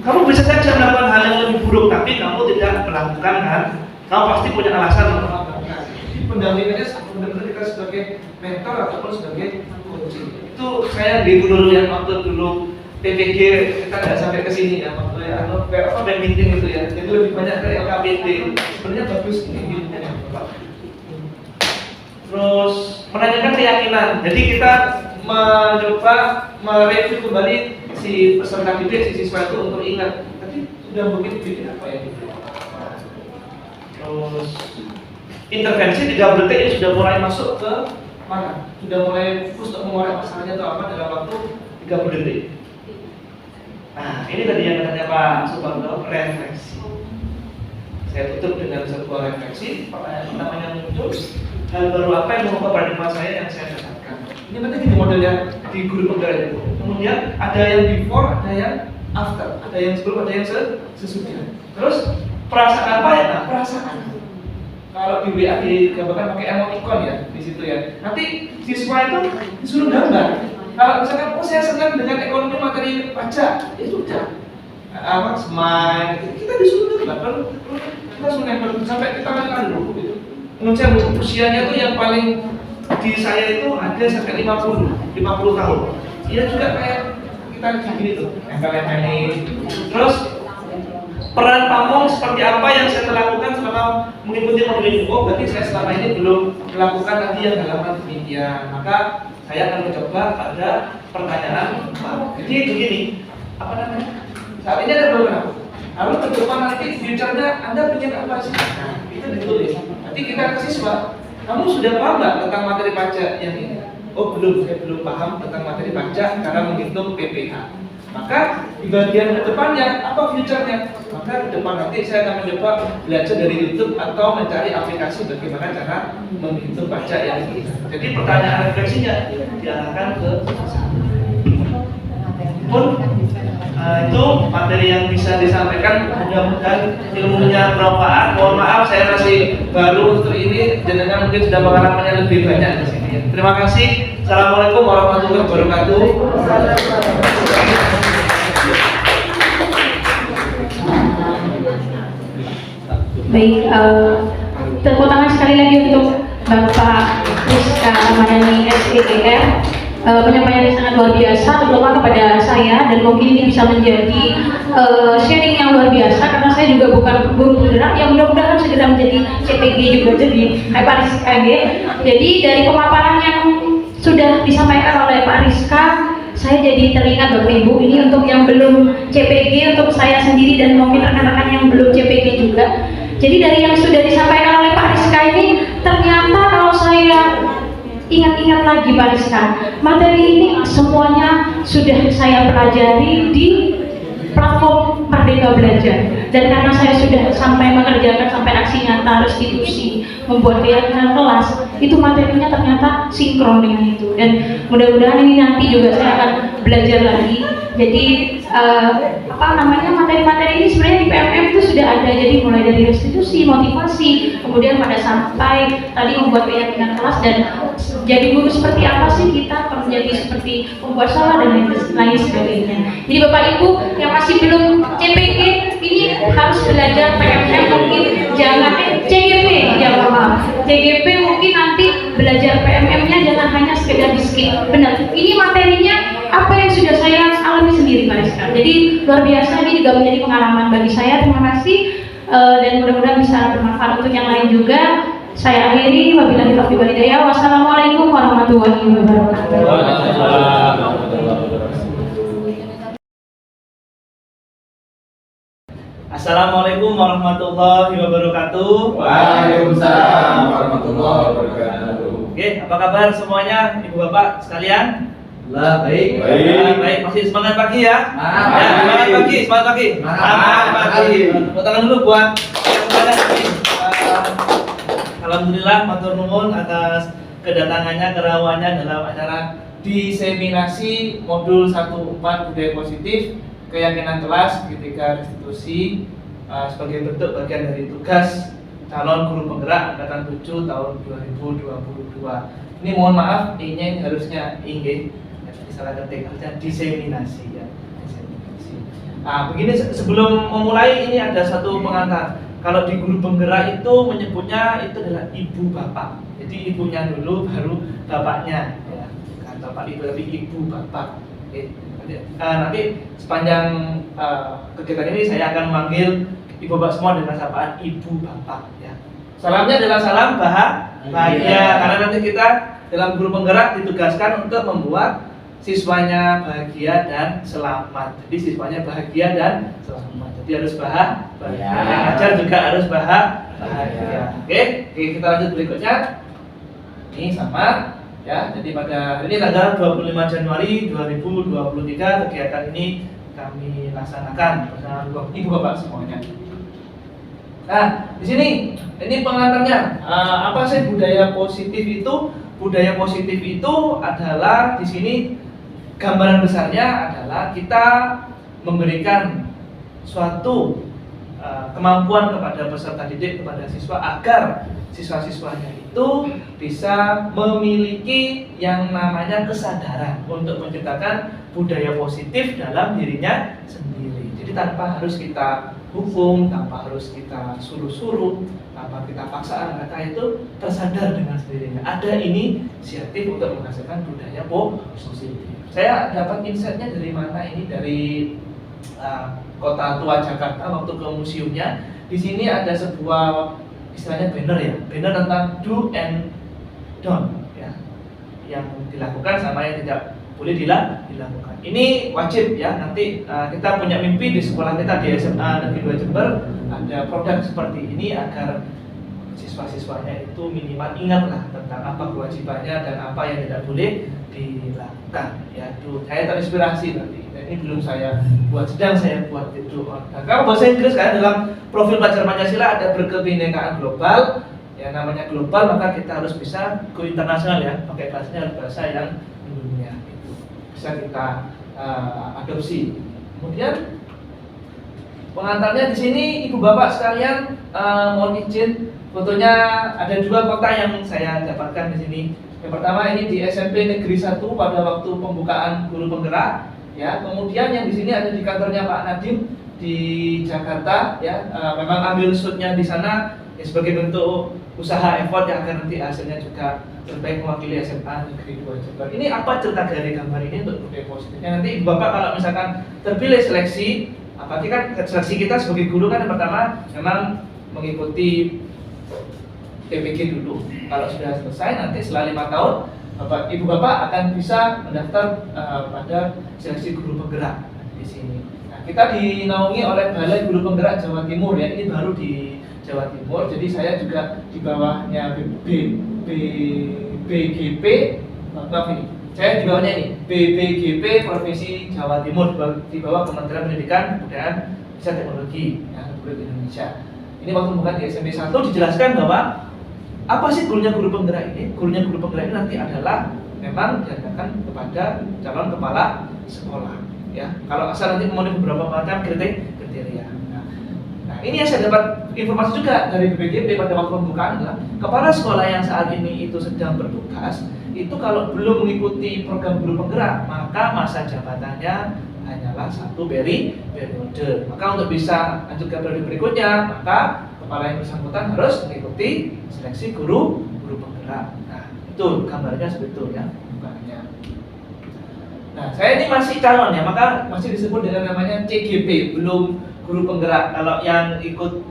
kamu bisa saja melakukan hal yang lebih buruk, tapi kamu tidak melakukan kan? Kamu pasti punya alasan melakukan. Pendampingannya benar-benar kita sebagai mentor ataupun sebagai coaching. Itu saya di dulu ya waktu dulu PPG kita nggak sampai ke sini ya waktu ya band meeting itu ya. Jadi lebih banyak ke LKPD. Sebenarnya bagus ini ya Bapak. Terus menanyakan keyakinan. Jadi kita mencoba mereview kembali si peserta didik, si siswa itu untuk ingat. Tapi sudah mungkin bikin apa ya gitu. Terus intervensi 3 detik ini sudah mulai masuk ke mana? Sudah mulai fokus untuk mengorek masalahnya itu apa dalam waktu 30 detik. Nah, ini tadi yang katanya Pak Suparno, refleksi. Saya tutup dengan sebuah refleksi. Pertanyaan pertamanya muncul, hal baru apa yang mengubah paradigma saya yang saya dapatkan? Ini nanti gini modelnya di guru penggerak itu. Kemudian ada yang before, ada yang after, ada yang sebelum, ada yang sesudah. Terus perasaan apa ya? Nah, perasaan. Kalau di WA digambarkan pakai emoticon ya di situ ya. Nanti siswa itu disuruh gambar. Kalau misalkan saya senang dengan ekonomi materi materi pajak, ya sudah. Smile, kita disuruh lah, kalau kita langsung nempel sampai kita lalu gitu. Menurut saya usianya tuh yang paling di saya itu ada sampai 50 tahun. Iya juga kayak kita gini tuh, nempel-nempelin. Terus peran pamong seperti apa yang saya lakukan selama mengikuti modul ini? Oh, berarti saya selama ini belum melakukan lagi yang halaman demikian. Maka saya akan mencoba pada pertanyaan. Jadi begini, apa namanya? Saat ini ada beberapa. Lalu ke depan nanti future-nya Anda ingin apa sih? Nah, itu ditulis. Nanti kita ke siswa. Kamu sudah paham nggak tentang materi pajak yang ini? Oh belum, saya belum paham tentang materi pajak karena menghitung PPh. Maka di bagian ke depannya, apa future-nya? Maka ke depan nanti saya akan mencoba belajar dari YouTube atau mencari aplikasi bagaimana cara menghitung pajak yang ini. Jadi pertanyaan refleksinya diarahkan ke pun itu materi yang bisa disampaikan, mudah-mudahan ilmunya bermanfaat. Mohon maaf saya masih baru untuk ini, jenengan mungkin sudah pengalamannya lebih banyak di sini. Terima kasih. Assalamualaikum warahmatullahi wabarakatuh. Baik, tepuk tangan sekali lagi untuk Bapak Rizka Ramadhani SEGR. Penyampaian yang sangat luar biasa, terutama kepada saya, dan mungkin ini bisa menjadi sharing yang luar biasa karena saya juga bukan guru penggerak yang mudah-mudahan segera menjadi CPG juga, jadi Pak Rizka. Jadi dari pemaparan yang sudah disampaikan oleh Pak Rizka, saya jadi teringat Bapak Ibu, ini untuk yang belum CPG, untuk saya sendiri dan mungkin rekan-rekan yang belum CPG juga. Jadi dari yang sudah disampaikan oleh Pak Rizka ini, ternyata kalau saya ingat-ingat lagi Pak Rizka, materi ini semuanya sudah saya pelajari di platform Merdeka Belajar. Dan karena saya sudah sampai mengerjakan sampai aksi nyata, restitusi, membuat keyakinan kelas, itu materinya ternyata sinkron dengan itu. Dan mudah-mudahan ini nanti juga saya akan belajar lagi. Jadi materi-materi ini sebenarnya di PMM itu sudah ada. Jadi mulai dari restitusi, motivasi, kemudian pada sampai tadi membuat keyakinan kelas, dan jadi guru seperti apa sih kita, menjadi seperti pembuat salah dan lain sebagainya. Jadi Bapak Ibu yang masih belum CPG ini harus belajar PMM, mungkin jangan CGP, ya maaf, CGP mungkin nanti belajar PMM-nya jangan hanya sekedar di skip. Benar, ini materinya apa yang sudah saya alami sendiri Pak Rizka. Jadi luar biasa, ini juga menjadi pengalaman bagi saya. Terima kasih dan mudah-mudahan bisa bermanfaat untuk yang lain juga. Saya akhiri, wabillahi taufiq wal hidayah. Wassalamualaikum warahmatullahi wabarakatuh. Assalamualaikum warahmatullahi wabarakatuh. Waalaikumsalam warahmatullahi wabarakatuh. Oke, apa kabar semuanya, Ibu Bapak sekalian? Baik. Baik, masih semangat pagi ya? Semangat pagi, semangat pagi. Semangat pagi. Tepuk tangan dulu buat yang sudah ini. Alhamdulillah, matur nuwun atas kedatangannya, kerawannya dalam acara diseminasi modul 14 budaya positif, keyakinan kelas ketika restitusi sebagai bentuk bagian dari tugas calon guru penggerak angkatan 7 tahun 2022. Ini mohon maaf, I-nya ini harusnya ingin salah ketik, harusnya diseminasi ya. Diseminasi. Begini, sebelum memulai ini ada satu pengantar. Kalau di guru penggerak itu menyebutnya itu adalah ibu bapak. Jadi ibunya dulu baru bapaknya ya. Bukan bapak ibu tapi ibu bapak. Oke. Nanti sepanjang kegiatan ini saya akan memanggil ibu bapak semua dengan sapaan ibu bapak ya. Salamnya adalah salam bahagia karena nanti kita dalam guru penggerak ditugaskan untuk membuat siswanya bahagia dan selamat. Jadi siswanya bahagia dan selamat. Jadi harus bahagia. Yang ngajar juga harus bahagia. Oke, kita lanjut berikutnya. Ini sama ya. Jadi pada hari ini tanggal 25 Januari 2023 kegiatan ini kami laksanakan bersama ibu bapak semuanya. Nah, di sini ini pengantarnya. Apa sih budaya positif itu? Budaya positif itu adalah di sini gambaran besarnya adalah kita memberikan suatu kemampuan kepada peserta didik, kepada siswa agar siswa-siswanya itu bisa memiliki yang namanya kesadaran untuk menciptakan budaya positif dalam dirinya sendiri. Jadi tanpa harus kita hukum, tanpa harus kita suruh-suruh, tanpa kita paksa mereka itu tersadar dengan sendirinya. Ada inisiatif untuk menghasilkan budaya positif. Saya dapat insight-nya dari mana ini? Dari Kota Tua Jakarta waktu ke museumnya. Di sini ada sebuah istilahnya banner ya, banner tentang do and don't ya, yang dilakukan sama yang tidak boleh dilakukan. Ini wajib ya. Nanti kita punya mimpi di sekolah kita di SMA Negeri 2 Jember ada produk seperti ini agar siswa-siswanya itu minimal ingatlah tentang apa kewajibannya dan apa yang tidak boleh dilakukan ya. Itu saya terinspirasi nanti. Ini belum saya buat, sedang saya buat itu. Nah, kalau bahasa Inggris kan dalam profil pelajar Pancasila ada berkebinekaan global. Ya namanya global maka kita harus bisa go internasional ya. Pakai bahasanya bahasa yang dunia itu bisa kita adopsi. Kemudian pengantarnya di sini ibu bapak sekalian, mohon izin fotonya ada 2 kota yang saya dapatkan di sini. Yang pertama ini di SMP Negeri 1 pada waktu pembukaan guru penggerak. Ya, kemudian yang di sini ada di kantornya Pak Nadiem di Jakarta ya, memang ambil shootnya di sana ya, sebagai bentuk usaha effort yang akan nanti hasilnya juga terbaik mewakili SMA Negeri 2 Jember. Ini apa cerita dari gambar ini untuk budaya positifnya? Nanti Ibu Bapak kalau misalkan terpilih seleksi, apalagi kan seleksi kita sebagai guru kan yang pertama memang mengikuti PPG dulu. Kalau sudah selesai nanti setelah 5 tahun Bapak, Ibu Bapak akan bisa mendaftar pada seleksi guru penggerak di sini. Nah, kita dinaungi oleh Balai Guru Penggerak Jawa Timur ya, ini baru di Jawa Timur. Jadi saya juga di bawahnya BGP, maaf ini, saya di bawahnya ini BPGP Provinsi Jawa Timur, di bawah Kementerian Pendidikan, Kebudayaan, Riset Teknologi ya, Republik Indonesia. Ini waktu bukan di SMP 1 dijelaskan bahwa apa sih gurunya guru penggerak ini? Gurunya guru penggerak ini nanti adalah memang diadakan kepada calon kepala sekolah. Ya, kalau asal nanti memenuhi beberapa macam kriteria. Nah, ini yang saya dapat informasi juga dari BPGP pada waktu pembukaan adalah kepala sekolah yang saat ini itu sedang bertugas itu kalau belum mengikuti program guru penggerak maka masa jabatannya hanyalah 1 periode. Maka untuk bisa lanjut ke periode berikutnya maka kepala yang bersangkutan harus mengikuti seleksi guru penggerak. Nah, itu gambarnya seperti itu ya, bukannya. Nah, saya ini masih calon ya, maka masih disebut dengan namanya CGP, belum guru penggerak. Kalau yang ikut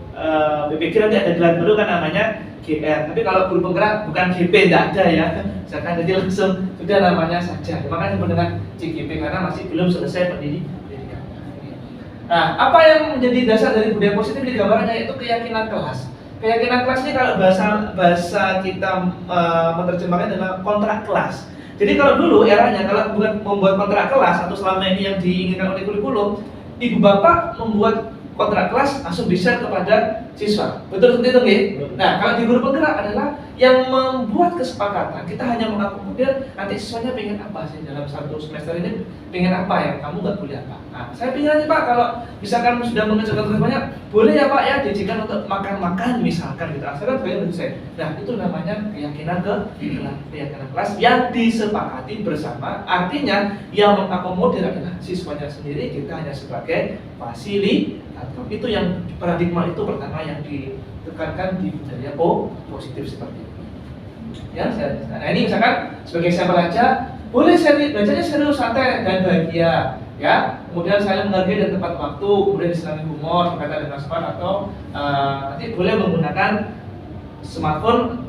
BPG nanti ada gelar baru kan namanya GR. Tapi kalau guru penggerak bukan GP, tidak ada ya. Misalkan jadi langsung sudah namanya saja. Makanya disebut dengan CGP karena masih belum selesai pendidikan. Nah, apa yang menjadi dasar dari budaya positif di gambarannya itu keyakinan kelas. Keyakinan kelas ini kalau bahasa kita menerjemahkan adalah kontrak kelas. Jadi kalau dulu eranya kalau bukan membuat kontrak kelas atau selama ini yang diinginkan oleh kurikulum, ibu bapak membuat kontrak kelas langsung di-share kepada siswa. Betul seperti itu nggih? Nah, kalau di guru penggerak adalah yang membuat kesepakatan. Kita hanya mengakomodir nanti siswanya pengen apa sih dalam 1 semester ini, pengen apa ya, kamu nggak boleh apa. Nah, saya pengen aja Pak kalau misalkan sudah mengerjakan tugas banyak, boleh ya Pak ya diizinkan untuk makan-makan misalkan gitu. Asalkan bayar dari saya. Nah, itu namanya keyakinan keyakinan kelas yang disepakati bersama. Artinya yang mengakomodir adalah siswanya sendiri, kita hanya sebagai fasilitator. Itu yang paradigma itu pertama yang ditekankan di budaya positif seperti itu. Ya, nah ini misalkan sebagai sampel aja, boleh belajarnya serius, santai dan bahagia. Ya, kemudian saya menghargai dan tepat waktu, kemudian disertai humor, berkata dengan sopan atau nanti boleh menggunakan smartphone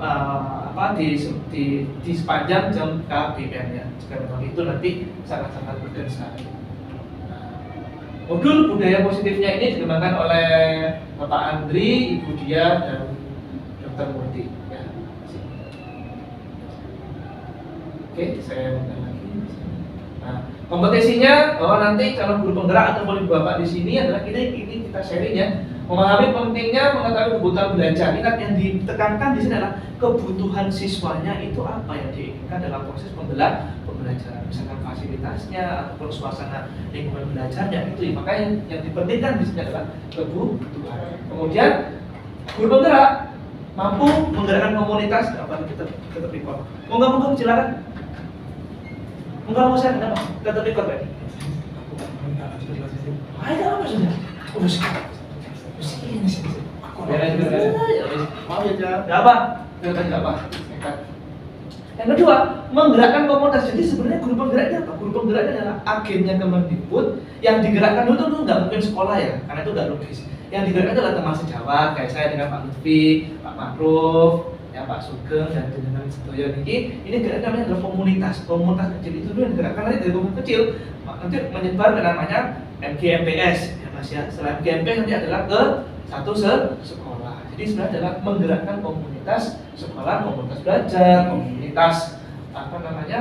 di sepanjang jam KBM ya. Jika memang itu nanti sangat-sangat penting sekali. Modul budaya positifnya ini dikembangkan oleh Bapak Andri, Ibu Dia, dan Dr. Murti. Ya. Oke, saya undang lagi. Nah, kompetisinya bahwa nanti calon guru penggerak ataupun ibu bapak di sini adalah ini kita sharing ya. Memahami pentingnya mengetahui kebutuhan belajar. Ingat, yang ditekankan di sini adalah kebutuhan siswanya itu apa yang diinginkan dalam proses pembelajaran, misalkan fasilitasnya ataupun suasana lingkungan belajarnya itu. Makanya yang dipentingkan di sini adalah kebutuhan. Kemudian guru penggerak mampu menggerakkan komunitas. Apa kita record? Moga silakan. Moga mau saya kenapa? Kita record ya. Ayo apa sudah? Udah sekarang. Maaf ya, nggak apa, nggak apa. Yang kedua, menggerakkan komunitas. Jadi sebenarnya guru penggeraknya apa? Guru penggeraknya adalah agennya Kemendikbud. Yang digerakkan dulu tuh nggak mungkin sekolah ya, karena itu nggak logis. Yang digerakkan adalah teman sejawat, kayak saya dengan Pak Lutfi, Pak Makruf, ya Pak Sugeng dan dengan Sedoyo ini gerak namanya adalah komunitas kecil itu dulu yang digerakkan nanti dari komunitas kecil nanti menyebar ke namanya MGMPS ya Mas ya. Selain MGMPS nanti adalah ke satu sekolah. Jadi sebenarnya adalah menggerakkan komunitas sekolah, komunitas belajar, komunitas apa namanya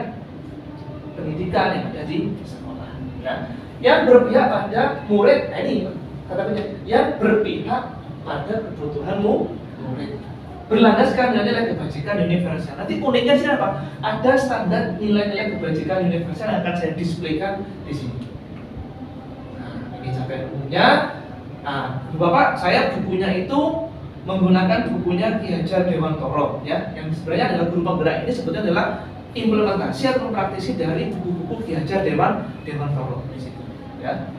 pendidikan yang ada di sekolah. Ya. Yang berpihak pada murid, ini kata-katanya yang berpihak pada kebutuhanmu murid. Berlandaskan nilai kebajikan universal. Nanti uniknya sih apa? Ada standar nilai-nilai kebajikan universal yang akan saya displaykan di sini. Nah, ini capaian umumnya. Nah, Bapak, saya bukunya itu menggunakan bukunya Ki Hajar Dewantoro, ya, yang sebenarnya adalah guru penggerak ini sebetulnya adalah implementasi atau praktisi dari buku-buku Ki Hajar Dewantoro di situ, ya.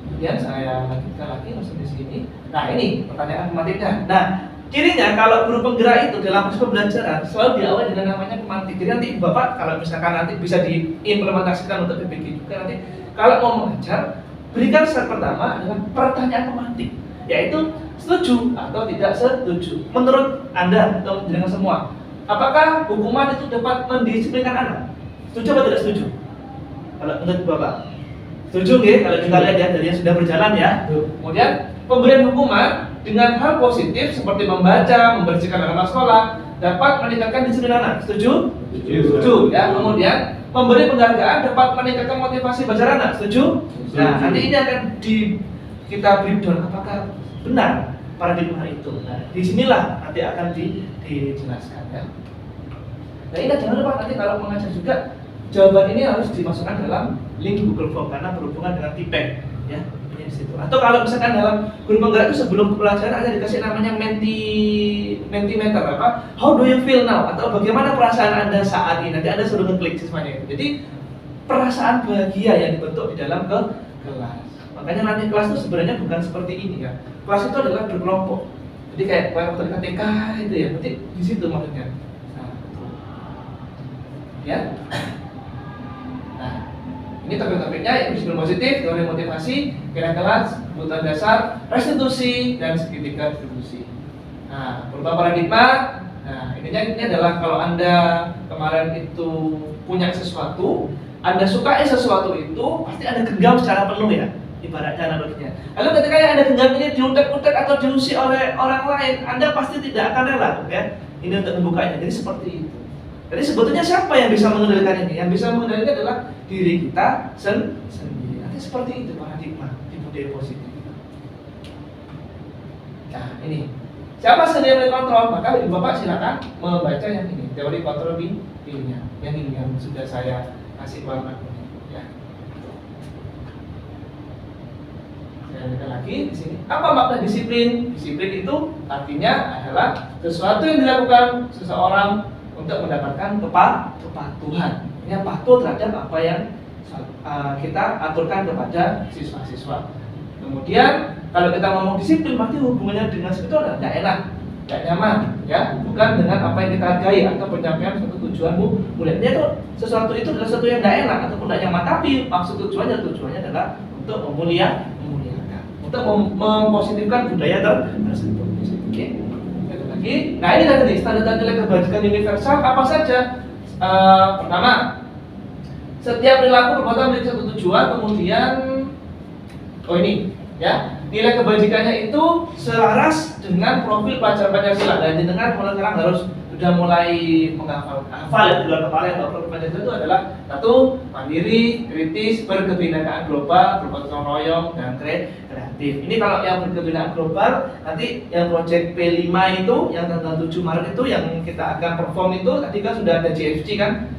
Kemudian saya lanjutkan lagi langsung di sini. Nah, ini pertanyaan pemantiknya. Nah, cirinya kalau guru penggerak itu dalam proses pembelajaran selalu diawali dengan namanya pemantik. Jadi nanti Bapak kalau misalkan nanti bisa diimplementasikan untuk PPG juga nanti kalau mau mengajar, berikan step pertama adalah pertanyaan pemantik, yaitu setuju atau tidak setuju. Menurut Anda atau dengan semua, apakah hukuman itu dapat mendisiplinkan anak? Setuju atau tidak setuju? Kalau menurut Bapak, setuju nggih? Kalau kita lihat ya dari yang sudah berjalan ya. Kemudian pemberian hukuman dengan hal positif seperti membaca, membersihkan halaman sekolah dapat meningkatkan disiplin anak. Setuju? Setuju. Ya. Kemudian memberi penghargaan dapat meningkatkan motivasi belajar anak. Setuju? Nah, nanti ini akan kita breakdown apakah benar paradigma itu. Nah, disinilah nanti akan dijelaskan ya. Nah, ingat jangan lupa nanti kalau mengajar juga jawaban ini harus dimasukkan dalam link Google Form karena berhubungan dengan TPEC ya. Situ. Atau kalau misalkan dalam guru penggerak itu sebelum pelajaran ada dikasih namanya mentimeter apa? How do you feel now? Atau bagaimana perasaan Anda saat ini? Nanti Anda suruh ngeklik siswanya itu. Jadi perasaan bahagia yang dibentuk di dalam kelas. Makanya nanti kelas itu sebenarnya bukan seperti ini ya. Kelas itu adalah berkelompok. Jadi kayak waktu KTK itu ya. Nanti di situ maksudnya. Nah, ya. Nah, ini topik-topiknya yang disiplin positif, teori motivasi, kira kelas, kebutuhan dasar, restitusi, dan segitiga distribusi. Nah, berupa paradigma. Nah, ini adalah kalau Anda kemarin itu punya sesuatu, Anda sukai sesuatu itu, pasti Anda genggam secara penuh ya, ibaratnya analoginya. Lalu ketika yang Anda genggam ini diutek-utek atau diusik oleh orang lain, Anda pasti tidak akan rela, ya. Ini untuk membukanya. Jadi seperti itu. Jadi sebetulnya siapa yang bisa mengendalikan ini? Yang bisa mengendalikan adalah diri kita sendiri. Nanti seperti itu paradigma di budaya positif. Nah ini, siapa sendiri yang kontrol? Maka Ibu Bapak silakan membaca yang ini, teori kontrol dirinya. Yang ini yang sudah saya kasih warna kuning. Ya. Saya lihat lagi di sini. Apa makna disiplin? Disiplin itu artinya adalah sesuatu yang dilakukan seseorang untuk mendapatkan kepatuhan. Ini patuh terhadap apa yang kita aturkan kepada siswa-siswa. Kemudian kalau kita ngomong disiplin, berarti hubungannya dengan sebetulnya tidak enak, tidak nyaman, ya, bukan dengan apa yang kita hargai atau penyampaian suatu tujuanmu. Mulainya itu sesuatu itu adalah sesuatu yang tidak enak ataupun tidak nyaman, tapi maksud tujuannya adalah untuk memuliakan, untuk mempositifkan budaya tersebut. Oke. Lagi. Nah ini tadi standar nilai kebajikan universal apa saja? Pertama, setiap perilaku perbuatan memiliki satu tujuan. Kemudian, ini ya, nilai kebajikannya itu selaras dengan profil pelajar Pancasila. Dan dengan mulai sekarang harus sudah mulai hafal ya, di luar kepala yang Bapak Pancasila itu adalah satu, mandiri, kritis, berkebinekaan global, bergotong royong, dan kreatif. Ini kalau yang berkebinekaan global, nanti yang project P5 itu, yang tanggal 7 Maret itu, yang kita akan perform itu, tadi kan sudah ada JFC kan,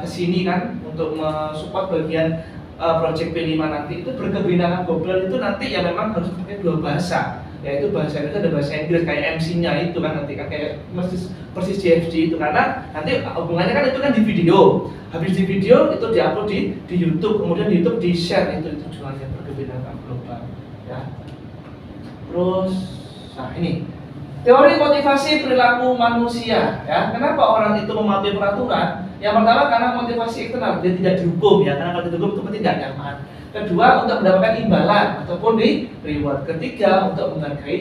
kesini kan, untuk mensupport bagian project P5 nanti. Itu berkebinekaan global itu nanti ya memang harus pakai dua bahasa, yaitu bahasa Indonesia dan bahasa Inggris. Kayak MC-nya itu kan nanti kan kayak persis JFG itu, karena nanti hubungannya kan itu kan di video, habis di video itu diupload di YouTube, kemudian di YouTube di share, itu tujuannya berkebinekaan global ya. Terus nah ini teori motivasi perilaku manusia ya. Kenapa orang itu mematuhi peraturan? Yang pertama karena motivasi eksternal, dia tidak dihukum ya, karena kalau dihukum itu tidak nyaman. Kedua, untuk mendapatkan imbalan ataupun di reward. Ketiga, untuk menghargai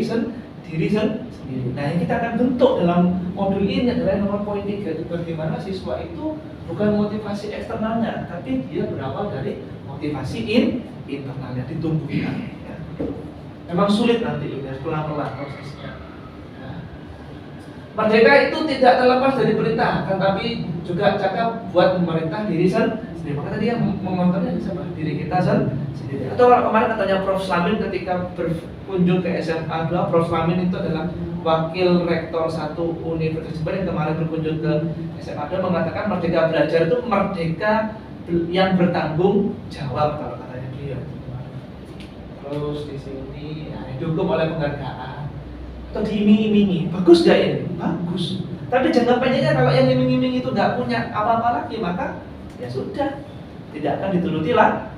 diri sendiri. Nah, yang kita akan bentuk dalam modul ini adalah nomor poin 3, itu bagaimana siswa itu bukan motivasi eksternalnya, tapi dia berawal dari motivasi internalnya, ditumbuhkan. Ya. Memang sulit nanti ini, pelan-pelan prosesnya. Nah, merdeka itu tidak terlepas dari perintah, tetapi juga cakap buat memerintah diri sendiri. Maka tadi yang mengontrolnya siapa? Diri kita sendiri. Atau kalau kemarin katanya Prof. Slamin ketika berkunjung ke SMA 2, Prof. Slamin itu adalah wakil rektor satu universitas yang kemarin berkunjung ke SMA 2 mengatakan merdeka belajar itu merdeka yang bertanggung jawab kalau katanya dia. Terus di sini ya, didukung oleh penghargaan atau diiming-imingi. Bagus gak ini? Bagus. Tapi jangka pendeknya kalau yang iming-iming itu nggak punya apa-apa lagi, maka ya sudah, tidak akan dituruti lagi.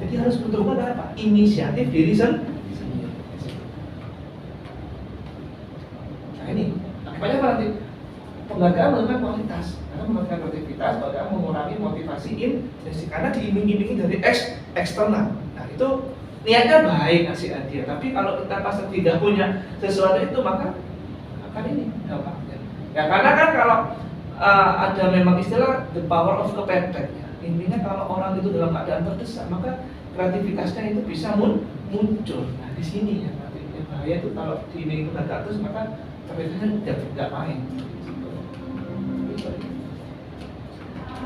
Jadi harus menentukan apa? Inisiatif diri sendiri. Nah ini, akibatnya apa nanti? Penghargaan menurunkan kualitas, karena menurunkan produktivitas, bahkan mengurangi motivasi intrinsik, karena diiming-imingi dari eksternal. Nah itu niatnya baik kasih hadiah, tapi kalau kita pas tidak punya sesuatu itu maka akan ini dampaknya. Ya karena kan kalau ada memang istilah the power of kepepet ya. Intinya kalau orang itu dalam keadaan terdesak, maka kreativitasnya itu bisa muncul. Nah di sini ya, yang bahaya itu kalau di ini itu agak terus, maka kreativitasnya tidak main.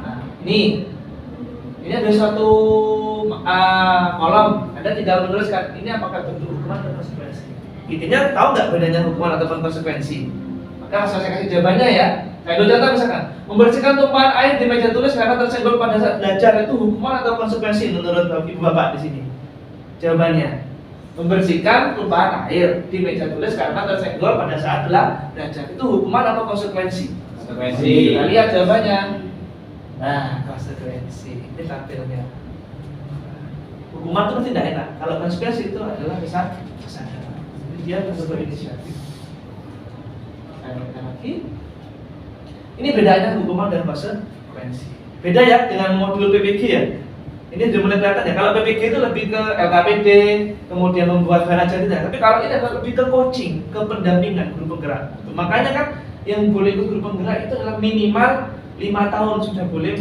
Nah ini ada suatu kolom, Anda tinggal menuliskan ini apakah bentuk hukuman atau konsekuensi. Intinya tahu nggak bedanya hukuman ataupun konsekuensi? Maka saya kasih jawabannya ya. Kayak contoh misalkan, membersihkan tumpahan air di meja tulis karena tersenggol pada saat belajar itu hukuman atau konsekuensi menurut Ibu Bapak di sini? Jawabannya, membersihkan tumpahan air di meja tulis karena tersenggol pada saat belajar itu hukuman atau konsekuensi? Konsekuensi. Kita lihat jawabannya. Nah, konsekuensi ini tampilnya. Hukuman itu pasti tidak enak. Kalau konsekuensi itu adalah kesadaran. Dia harus berinisiatif. Lagi. Ini bedanya hukuman dan konsekuensi. Beda ya dengan modul PPG ya. Ini sudah mulai kelihatan ya. Kalau PPG itu lebih ke LKPD, kemudian membuat bahan ajar tidak. Tapi kalau ini adalah lebih ke coaching, ke pendampingan guru penggerak. Makanya kan yang boleh ikut guru penggerak itu adalah minimal 5 tahun sudah boleh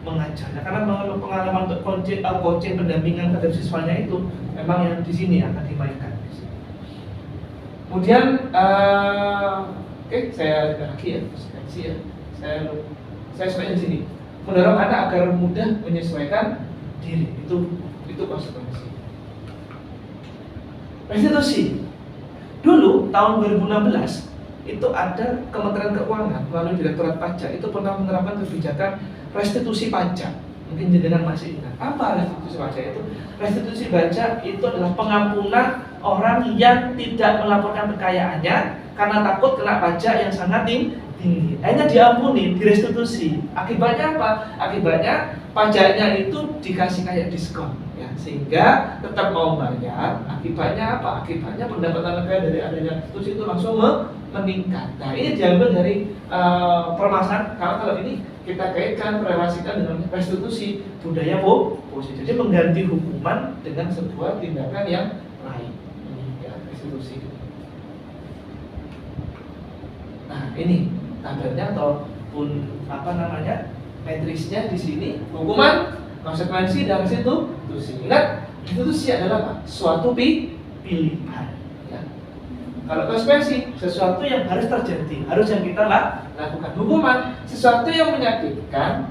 mengajar. Nah, karena pengalaman untuk coaching pendampingan terhadap siswanya itu memang yang di sini akan dimainkan. Kemudian oke, saya lagi ya, konsekuensi ya. Saya sesuaikan di sini. Mendorong anak agar mudah menyesuaikan diri. Itu konsekuensi. Restitusi. Dulu tahun 2016 itu ada Kementerian Keuangan melalui Direktorat Pajak itu pernah menerapkan kebijakan restitusi pajak. Mungkin jenengan masih ingat. Apa restitusi pajak itu? Restitusi pajak itu adalah pengampunan orang yang tidak melaporkan kekayaannya karena takut kena pajak yang sangat tinggi. Hanya diampuni, direstitusi. Akibatnya apa? Akibatnya pajaknya itu dikasih kayak diskon, ya, sehingga tetap mau bayar. Akibatnya apa? Akibatnya pendapatan negara dari adanya restitusi itu langsung meningkat. Nah ini diambil dari permasalahan. Kalau ini kita kaitkan, relasikan dengan restitusi budaya posisi. Jadi mengganti hukuman dengan sebuah tindakan yang lain, ya, restitusi. Nah ini tabelnya ataupun matrisnya di sini, hukuman, konsekuensi, dan restitusi. Ingat, restitusi adalah apa? Suatu pilihan. Ya. Kalau konsekuensi, sesuatu yang harus terjadi, harus yang kita lakukan. Hukuman, sesuatu yang menyakitkan,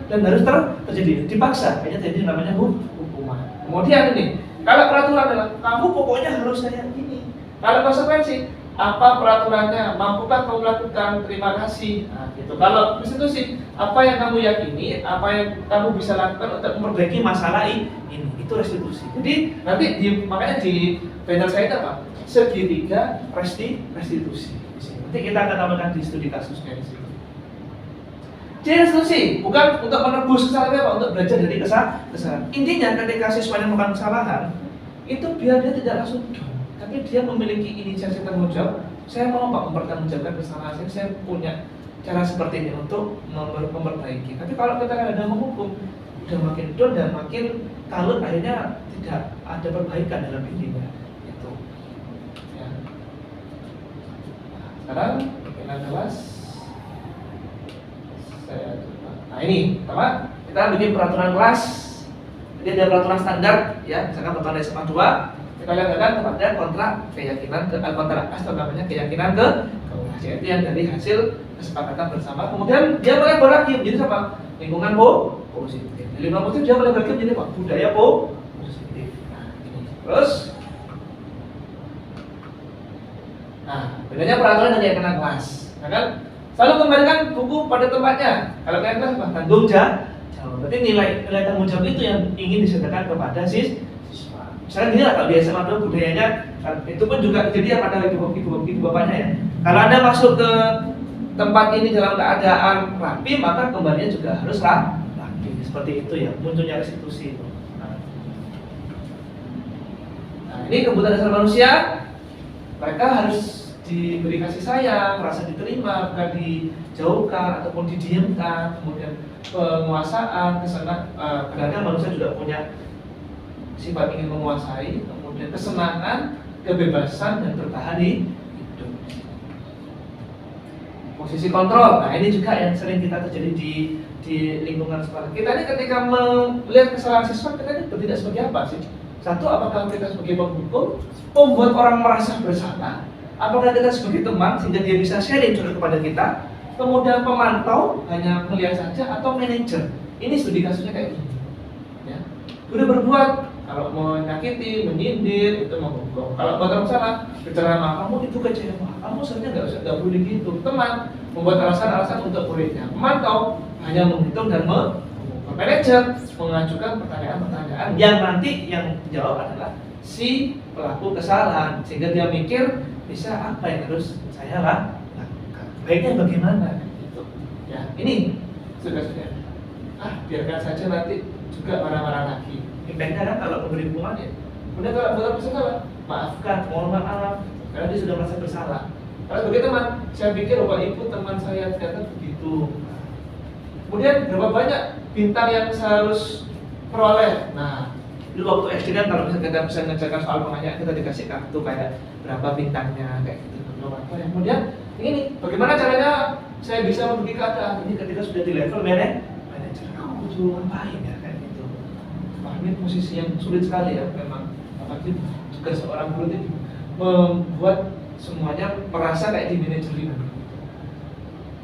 dan harus terjadi, dipaksa. Kayaknya jadi namanya hukuman. Kemudian ini, kalau peraturan adalah kamu pokoknya harus kayak gini. Kalau konsekuensi, apa peraturannya? Mampukah kamu melakukan? Terima kasih. Nah, gitu. Kalau restitusi, apa yang kamu yakini, apa yang kamu bisa lakukan untuk memperbaiki masalah ini, itu restitusi. Jadi nanti makanya di banner saya itu apa? Segitiga restitusi. Nanti kita akan tambahkan di studi kasusnya di sini. Jadi restitusi bukan untuk menebus kesalahan, apa? Untuk belajar dari kesalahan. Intinya ketika siswanya melakukan kesalahan, itu biar dia tidak langsung down, tapi dia memiliki inisiasi tanggung jawab. Saya mau Pak mempertanggungjawabkan kesalahan saya punya cara seperti ini untuk memperbaiki. Tapi kalau kita ada menghukum, udah makin down dan makin kalut, akhirnya tidak ada perbaikan dalam dirinya. Itu. Ya. Nah, sekarang kita kelas. Nah ini, pertama kita bikin peraturan kelas. Jadi ada peraturan standar, ya, misalkan peraturan SMA 2. Kita lihat kepada kontrak keyakinan keyakinan ke itu yang dari hasil kesepakatan bersama. Kemudian dia boleh berakhir jadi apa? Lingkungan positif. Di lingkungan positif dia boleh berakhir jadi apa? Budaya positif. Nah, ini. Terus, nah bedanya peraturan dan keyakinan kelas. Nah, kan selalu kembalikan buku pada tempatnya. Kalau keyakinan kelas apa? Tanggung jawab. Berarti nilai tanggung jawab itu yang ingin disediakan kepada siswa. Misalnya gini lah, kalau di SMA 2 budayanya itu pun juga jadi pada ibu bapaknya ya. Kalau Anda masuk ke tempat ini dalam keadaan rapi, maka kembalinya juga harus rapi. Seperti itu ya, munculnya restitusi itu. Nah, ini kebutuhan dasar manusia. Mereka harus diberi kasih sayang, merasa diterima, bukan dijauhkan ataupun didiamkan. Kemudian penguasaan, kesenangan, kadang-kadang manusia juga punya sifat ingin menguasai, kemudian kesenangan, kebebasan, dan bertahan hidup. Posisi kontrol, nah ini juga yang sering kita terjadi di lingkungan sekolah. Kita ini ketika melihat kesalahan siswa, kita ini bertindak sebagai apa sih? Satu, apakah kita sebagai penghukum, membuat orang merasa bersalah? Apakah kita sebagai teman, sehingga dia bisa sharing kepada kita? Kemudian pemantau, hanya melihat saja, atau manajer? Ini studi kasusnya kayak gini. Ya. Udah berbuat, kalau menyakiti, menyindir, itu menghukum. Kalau buat orang salah, berceramah, kamu itu kecewa, kamu sebenarnya nggak boleh gitu. Teman, membuat alasan-alasan untuk muridnya. Memantau, hanya menghitung dan menghukum. Manajer, mengajukan pertanyaan-pertanyaan yang nanti yang jawab adalah si pelaku kesalahan, sehingga dia mikir bisa apa yang harus saya lakukan, baiknya bagaimana gitu. Ya, ini sudah biarkan saja nanti juga marah-marah lagi. Baiknya kan kalau memberi hukuman ya, kemudian kalau benar bersalah, maafkan, mohon maaf, karena dia sudah merasa bersalah. Kalau sebagai teman, saya pikir bapak ibu teman saya ternyata begitu. Kemudian berapa banyak bintang yang saya harus peroleh. Nah, dulu waktu SD kan kalau misalnya kita bisa mengerjakan soal pengajian, kita dikasih kartu kayak berapa bintangnya kayak gitu. Kemudian ini bagaimana caranya saya bisa membagi keadaan ini ketika sudah di level manajer. Kamu butuh ngapain ya kayak gitu. Wah, ini posisi yang sulit sekali ya memang. Apalagi juga seorang guru itu membuat semuanya merasa kayak di manajerin.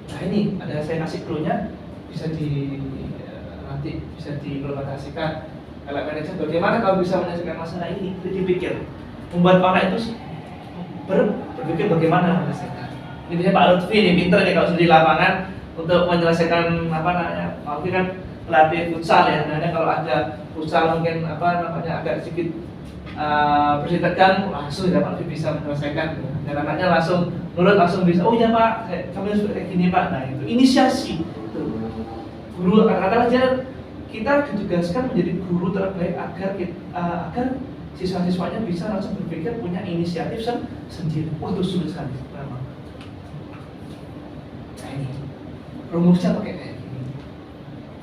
Nah ini ada saya kasih clue-nya, bisa nanti bisa diimplementasikan. Kalau manajer bagaimana kalau bisa menyelesaikan masalah ini, itu dipikir membuat anak itu berpikir bagaimana menyelesaikan. Ini biasanya Pak Lutfi ini pinter nih kalau sudah di lapangan untuk menyelesaikan apa namanya, mungkin kan pelatih futsal ya. Nah, kalau ada futsal mungkin agak sedikit bersih tegang, langsung ya Pak Lutfi bisa menyelesaikan. Dan anaknya langsung nurut, langsung bisa. Oh iya Pak, kami sudah kayak gini Pak. Nah itu inisiasi. Guru kata-kata aja kita ditugaskan menjadi guru terbaik agar siswa-siswanya bisa langsung berpikir punya inisiatif sendiri. Waduh sulit sekali memang. Nah ini rumusnya pakai kayak gini.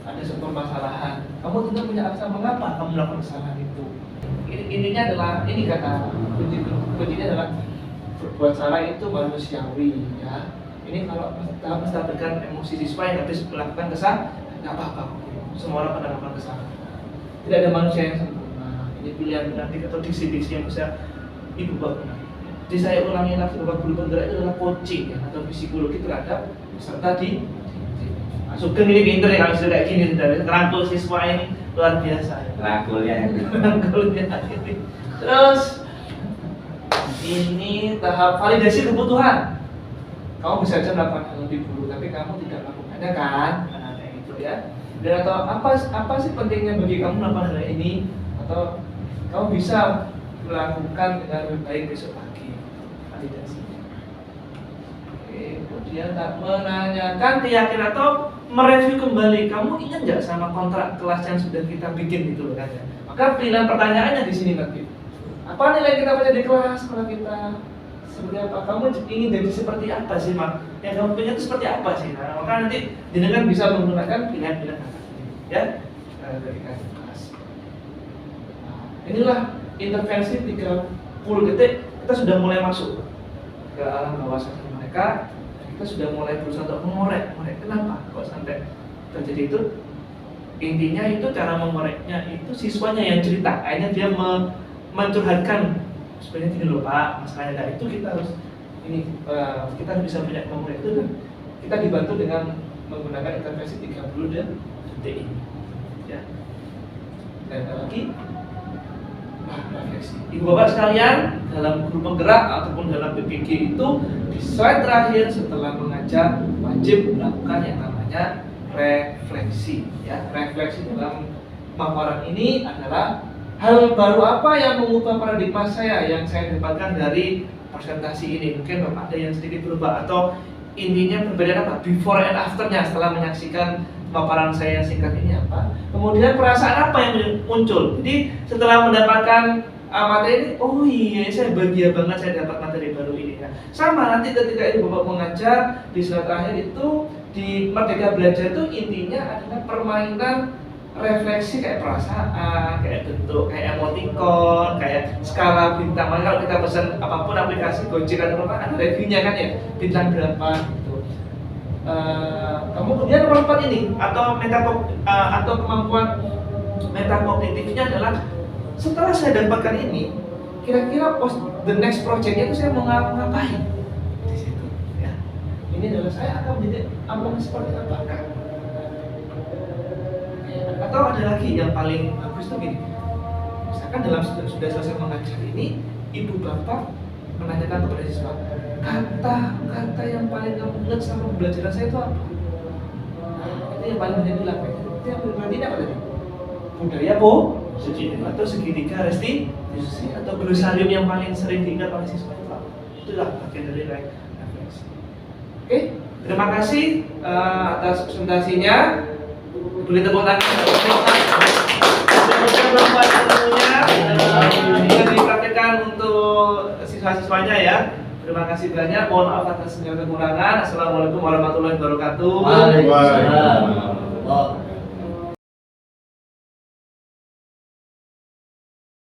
Ada sebuah permasalahan. Kamu tentu punya alasan mengapa kamu melakukan kesalahan itu. Intinya adalah ini kata kuncinya adalah berbuat salah itu manusiawi ya. Ini kalau menstabilkan emosi siswa yang habis melakukan kesalahan, nggak apa-apa. Semua orang pada melakukan kesalahan. Tidak ada manusia yang sempurna. Ini pilihan nanti atau diksi-diksi yang bisa ibu bawa. Jadi saya ulangi lagi bahwa guru penggerak itu adalah coaching ya, atau psikologi terhadap peserta di Sugeng ini pintar ya kalau sudah kayak gini, ngerangkul siswa ini luar biasa. Rangkulnya. Rangkulnya ini. Terus ini tahap validasi kebutuhan. Kamu bisa aja melakukan hal lebih dulu, tapi kamu tidak melakukannya kan? Nah, kayak gitu ya. Dan atau apa sih pentingnya bagi kamu melakukan hal ini? Atau kamu bisa melakukan dengan lebih baik besok pagi. Validasi. Oke, kemudian tak menanyakan keyakinan atau mereview kembali. Kamu ingat nggak sama kontrak kelas yang sudah kita bikin gitu loh kan ya? Maka pilihan pertanyaannya di sini nanti. Apa nilai kita baca di kelas kalau kita seperti apa? Kamu ingin jadi seperti apa sih, Mak? Yang kamu punya itu seperti apa sih? Nah, maka nanti jenengan bisa menggunakan pilihan-pilihan ya dari kelas. Nah, inilah intervensi 30 detik kita sudah mulai masuk ke alam bawah sadar mereka. Kita sudah mulai berusaha untuk mengorek. Kenapa kok sampai terjadi itu? Intinya itu cara mengoreknya itu siswanya yang cerita. Akhirnya dia mencurhatkan sebenarnya gini loh Pak, masalahnya dari itu kita harus ini kita harus bisa punya kemampuan itu dan kita dibantu dengan menggunakan intervensi 30 detik ini ya. Dan ada lagi refleksi. Ibu bapak sekalian, dalam guru penggerak ataupun dalam PPG itu di slide terakhir setelah mengajar wajib melakukan yang namanya refleksi ya. Refleksi dalam paparan ini adalah hal baru apa yang mengubah paradigma saya yang saya dapatkan dari presentasi ini. Mungkin ada yang sedikit berubah atau intinya perbedaan apa? Before and afternya setelah menyaksikan paparan saya yang singkat ini apa? Kemudian perasaan apa yang muncul? Jadi setelah mendapatkan materi ini, oh iya saya bahagia banget saya dapat materi baru ini. Nah, sama nanti ketika ibu bapak mengajar di slide terakhir itu di Merdeka Belajar itu intinya adalah permainan refleksi kayak perasaan, kayak bentuk, kayak emoticon, kayak skala bintang. Maka kalau kita pesan apapun aplikasi Gojek atau apa ada reviewnya kan ya, bintang berapa gitu. Kemudian nomor 4 ini atau atau kemampuan metakognitifnya adalah setelah saya dapatkan ini, kira-kira the next projectnya itu saya mau ngapain di situ ya. Ini adalah saya akan menjadi seperti apakah? Atau ada lagi yang paling bagus tuh gini, misalkan dalam sudah selesai mengajar ini, ibu bapak menanyakan kepada siswa, kata yang paling kamu ingat sama pembelajaran saya itu apa? Nah, itu yang paling banyak bilang, itu yang berarti apa tadi? Budaya atau segitiga restitusi atau glosarium yang paling sering diingat oleh siswa itu apa? Itulah bagian dari refleksi. Oke, terima kasih atas presentasinya. Boleh tepuk tangan. Ini dipraktikkan untuk siswa-siswanya ya. Terima kasih banyak. Mohon maaf atas segala kekurangan. Assalamualaikum warahmatullahi wabarakatuh. Waalaikumsalam.